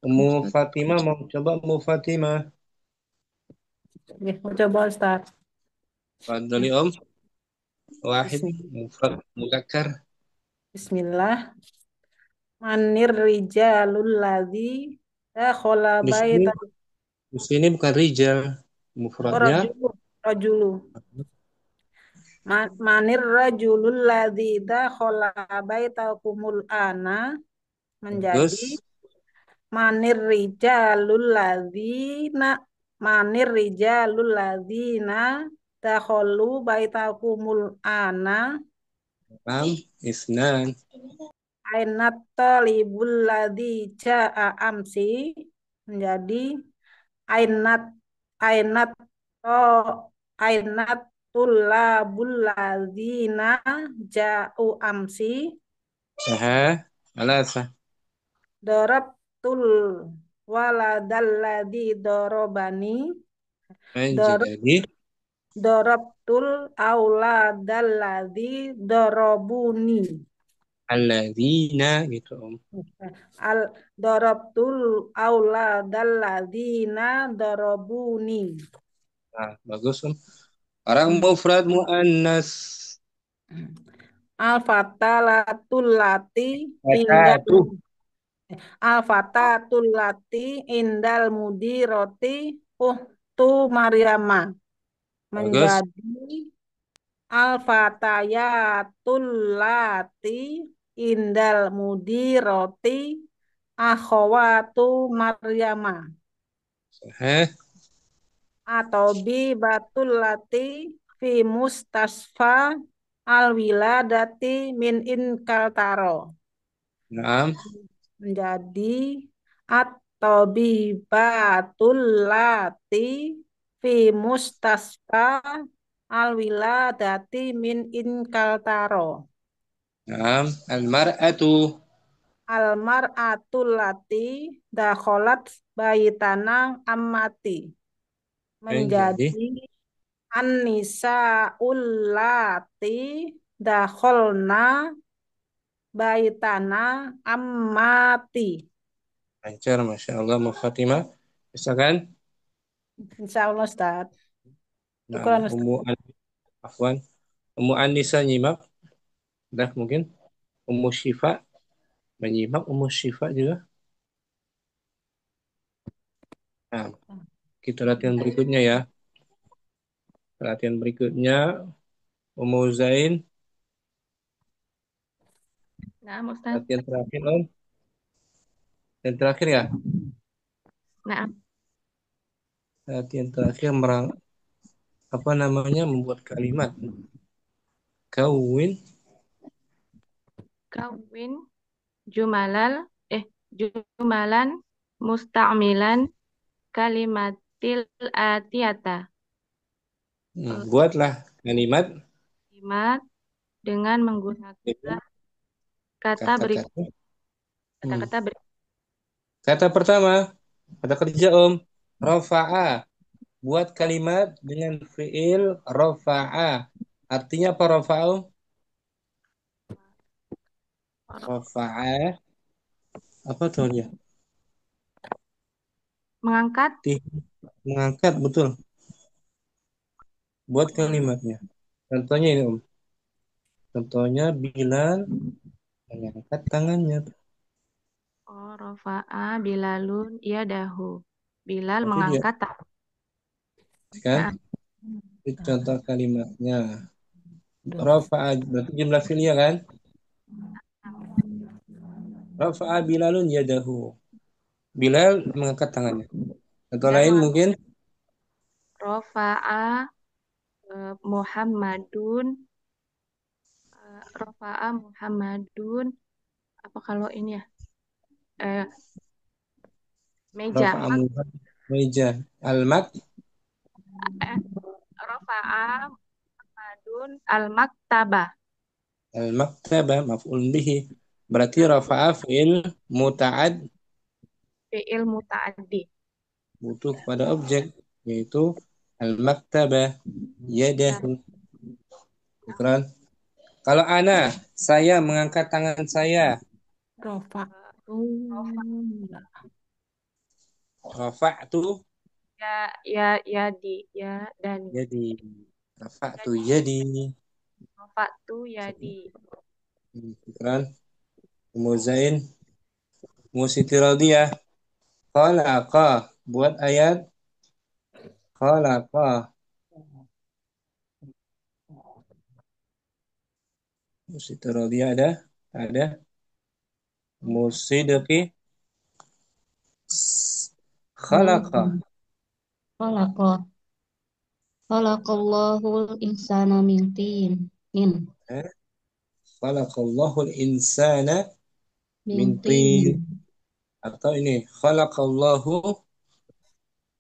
Ummu Fatimah mau coba Ummu Fatimah. Oke, mau coba Ustaz. Fadli Om. Wahid. Bismillah. Mufrad. Muzakkar. Bismillah. Manir rijalul ladzi dakhala Di sini, baita di sini bukan rijal. Mufradnya. rajulu. Manir rajulul ladzi dakhala baitakumul ana menjadi Bagus. manir rijalul ladzina dakhalu baitakumul ana Naam. Isnan. ainat talibul ladzi jaa amsi menjadi ainat ainat to ainat tulabul ladzina ja'u amsi Saha. Alasa. darabtul waladalladzi darabani Jadi. darabtul auladalladzi darabuni Alladzina gitu Om. al darabtul auladalladzina darabuni. Nah, bagus Om. Orang mufrad muannas. Al-fatalatul lati indal Fatatu. al-fatatul lati indal mudiroti uhtu Maryama Bagus. menjadi al-fatayatul lati indal mudiroti akhawatu Maryama Saha. atau bi batul lati fi mustasfa al-wiladati min inkaltaro. Naam. Menjadi at-tabibatul lati fi mustasfa al-wiladati min inkaltaro. Naam. Al-mar'atu. Almar'atul lati dakholat baitana ammati. Menjadi. Menjadi an-nisa'ul lati dakholna baitana ammati. Lancar, Masya Allah, Mbak Fatimah. Bisa kan? Insya Allah, Ustaz. Nah, Syukran, Ustaz. Afwan. Ummu Anisa nyimak. Dah mungkin. Ummu Syifa menyimak. Ummu Syifa juga. Nah, kita latihan berikutnya ya. Latihan berikutnya. Ummu Zain. Nah, Ustaz. Latihan terakhir, Om. Latihan terakhir ya? Nah, Latihan terakhir membuat kalimat. Kawin. kawin jumalan musta'milan kalimatil atiyata. Buatlah kalimat Kalimat dengan menggunakan kata berikut. kata-kata. Kata-kata berikut. Kata pertama, kata kerja Om, rafa'a. Buat kalimat dengan fi'il rafa'a. Artinya apa rafa'a Om? Rafa'a. Apa tuh dia? Mengangkat. Mengangkat, betul. Buat kalimatnya. Contohnya ini Om. Contohnya Bilal mengangkat tangannya. Oh, rafa'a Bilalun yadahu. Bilal Berarti dia, mengangkat tangan. kan? Nah, Itu contoh kalimatnya. Rafa'a berarti jumlah fi'ilnya kan? Rafa'a Bilalun yadahu. Bilal mengangkat tangannya. Atau Bilal lain mengangkat. mungkin Rafa'a Muhammadun. Rafa'a Muhammadun. Apa kalau ini ya? Meja. rafa'a meja. Al-mak Rafa'a Muhammadun al-maktabah. al-maktabah maf'ul bihi. Berarti rafa'a fi'il muta'ad Fi'il muta'addi. butuh kepada objek yaitu al-maktabah yadahu. Syukran. Kalau ana, saya mengangkat tangan saya. Rafa'tu Dani. yadi. Rafa'tu yadi. Rafa'tu yadi. Syukran. Muzain Musiti Radiyah. Khalaqa. Buat ayat khalaqa. Musiti Radiyah ada? Ada. Musidqi khalaqa. Khalaqa. Khalaqallahul insana min tin. Min. Khalaqallahul insana min Min tin. tin. Atau ini khalaqallahu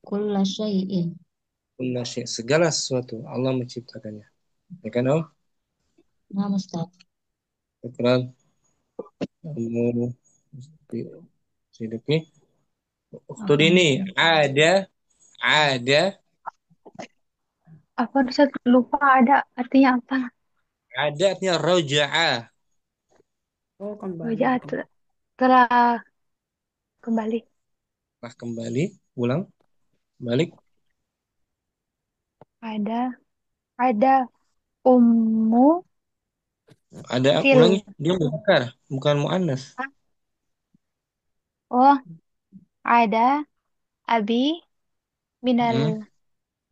Kulla syai'in. kulla syai'. Segala sesuatu Allah menciptakannya. Ya kan Om? Nah, Ustaz. Syukran. Sidqi. Waktu ini ada Apa Ustaz lupa ada artinya apa? artinya roja'ah. Wajah telah kembali. Nah, kembali, ulang, balik. Ada ummu Ada til. ulangi, dia muzakkar, bukan muannas. Oh, ada abi minal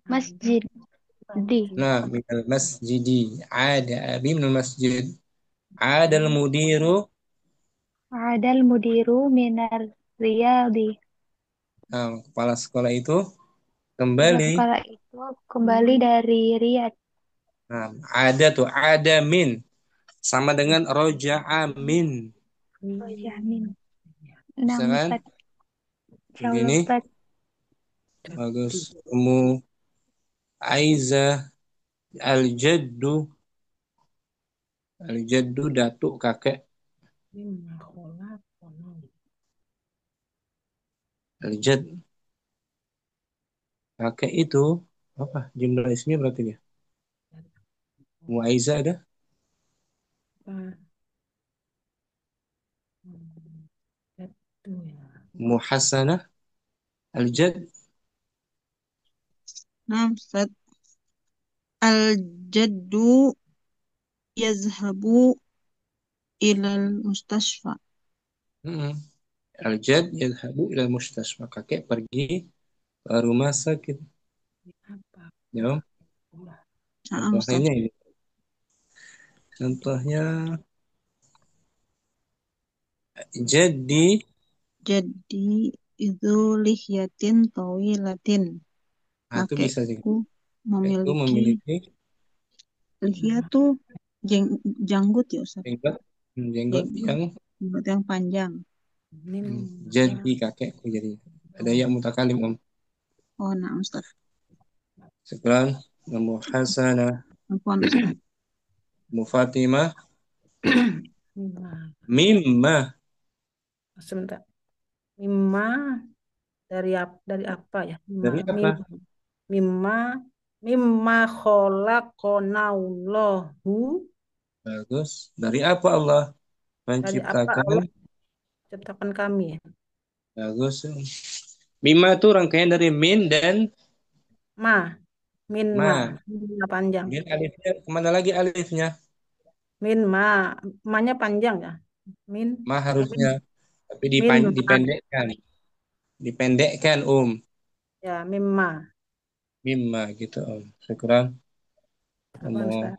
masjid. Nah, minal masjidi. Ada abi minal masjid. Ada al-mudiru. Adal mudiru minar riyadi. Nah, kepala sekolah itu Kepala kembali sekolah itu kembali dari Riyadh. Nah, ada tuh, ada min. Sama dengan roja'a min. Oh, jamin. Bisa 6, kan? Ustaz. Insya Allah, Begini, Ustaz. bagus. Umu Aiza al-jaddu. Al-jaddu datuk kakek. Al-jad. Kakek itu apa? Jumlah ismnya berarti dia. Umu Aiza ada? Umu Hasanah al-jad. Nah, Ustaz. Al-jaddu yazhabu ilal mustashfa. Mm-mm. Al-jad yadhabu ila mustasfa. Kakek pergi ke rumah sakit. Ya, Ustaz. contohnya ini. Contohnya jadi Jadi itu lihyatin tawilatin. itu bisa sih. Kakekku Itu memiliki memiliki lihya tuh janggut ya Ustaz. jenggot jenggot yang Janggut yang panjang. jadi kakekku jadi. Ada yang mutakalim om. Oh, nah Ustaz. Sekarang Umu Hasanah, Apaan Ustaz? Umu Fatimah, mimma. Sebentar. Mimma dari apa ya? Dari apa? Mimma mimma khalaqnaullahu. Bagus. Dari apa Allah Dari apa Allah menciptakan? ciptakan kami ya? Bagus. Mimma itu rangkaian dari min dan Ma, min ma. ma panjang. Min alifnya kemana lagi alifnya? Min ma-nya panjang ya. Min, Ma harusnya, tapi min ma, dipendekkan. Dipendekkan ya mimma. Mimma gitu om. Syukran. Apa Ustaz?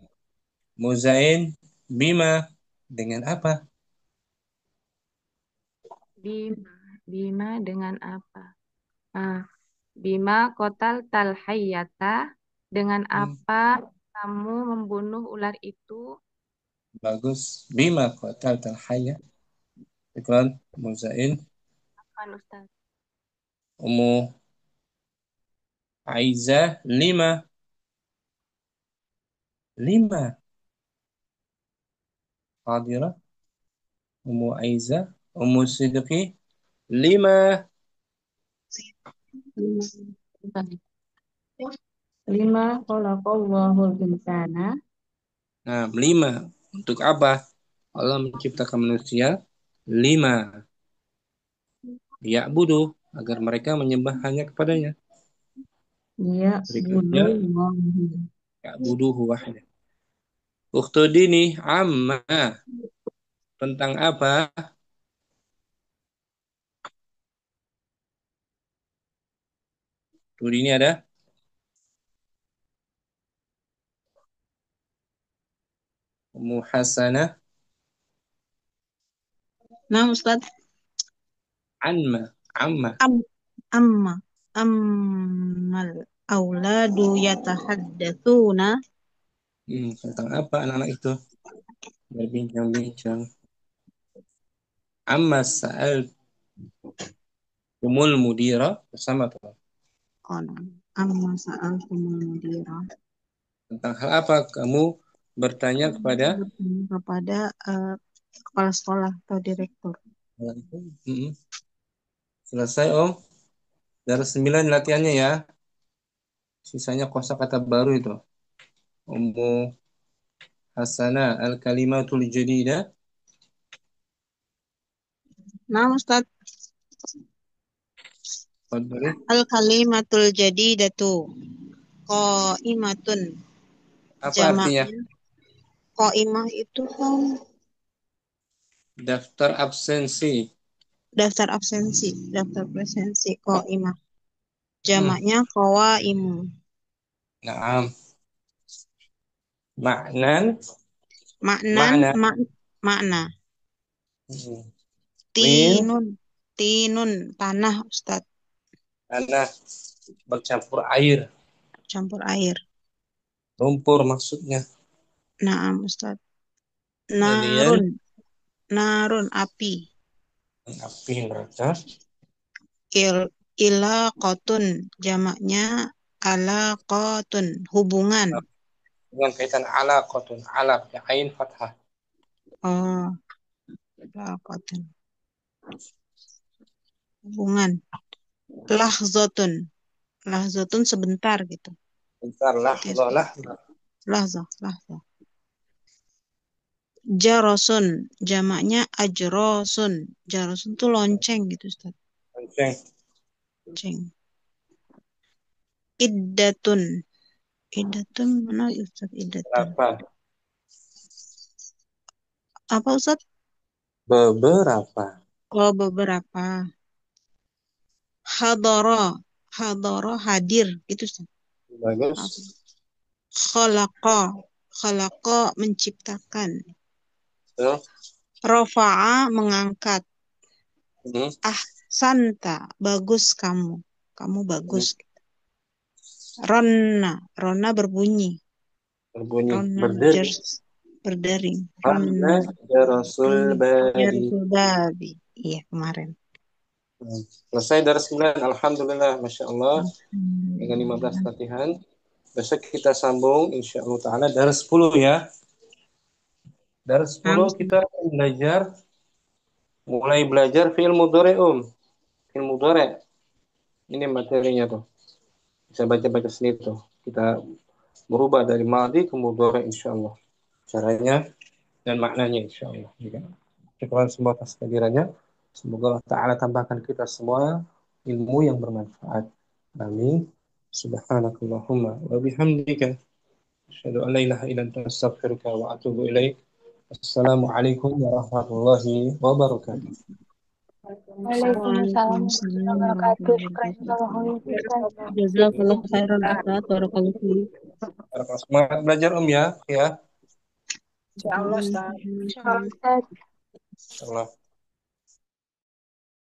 Muzain bima dengan apa? Bima dengan apa? Bima kotal tal hayyata, dengan apa kamu membunuh ular itu? Bagus. Bima qatal hayya. Syukran. Muzain. Apa Ustaz? Ummu Aiza lima. Hadirah. Ummu Aiza. Ummu Sidqi lima. Lima khalaqallahul insana. Nah, lima. Untuk apa? Allah menciptakan manusia. Lima. Ya'budu. Agar mereka menyembah hanya kepadanya. Ya, Berikutnya. Ya'buduhu wahda. Uktudini amma. Tentang apa? Tuh ini ada. Ummu Hasanah. Nah Ustaz. Amma. Ammal auladu yatahaddatsuna. Tentang apa anak-anak itu berbincang-bincang. Amma sa'al kumul mudira bersama tuh. Oh, nah. Amma sa'altumul mudira. Tentang hal apa kamu bertanya kepada kepala sekolah atau direktur. Selesai om. Dari 9 latihannya ya. Sisanya kosakata baru itu. Ummu Hasanah al-kalimatul jadidah. Nah Ustaz. Al-kalimatul jadidatu qaimatun. Apa artinya? Qaimah itu kan Daftar absensi. Daftar presensi qaimah. Jamaknya qawaimu. Naam. Maknan. Makna. Tinun tanah Ustaz. Tanah bercampur air. Campur air. Lumpur maksudnya. Naam Ustaz. Kemudian Narun api. api neraka. Ilaqatun jamaknya alaqatun hubungan. Dengan kaitan alaqatun, alaq ya ain fathah. Oh, alaqatun hubungan. Lahzatun sebentar gitu. Bentar lahzah. Lahzah. Jarosun jamaknya ajrosun. Jarosun tuh lonceng gitu Ustaz. Lonceng. Iddatun mana Ustaz iddatun? Apa Ustaz? Beberapa. Oh, beberapa. Hadara hadir gitu Ustaz. Bagus. Khalaqa menciptakan. So. Rafa'a mengangkat. Ahsanta bagus kamu bagus. Ronna berbunyi. Berdering. Ronna Jarasul babi. Iya kemarin. Selesai dari 9. Alhamdulillah, Masya Allah. Dengan 15 latihan. Besok kita sambung insyaallah ta'ala dari 10 ya. Dari 10 kita mulai belajar fi'il mudhari'. Fi'il mudhari'. Ini materinya tuh. Bisa baca-baca sendiri tuh. Kita berubah dari madi ke mudhari' insyaallah. Caranya dan maknanya insyaallah. Syukuran semua atas kehadirannya. Semoga Allah Ta'ala tambahkan kita semua ilmu yang bermanfaat. Amin. Subhanakallahumma wa bihamdika asyhadu an la ilaha illa anta astaghfiruka wa atubu ilaik. Assalamualaikum warahmatullahi wabarakatuh. Waalaikumsalam warahmatullahi wabarakatuh. Syukran Ustaz. Jazakallah khairan Ustaz. Barakallahu fiik. Semangat belajar ya. Insyaallah Ustaz. Insyaallah Ustaz. Insyaallah.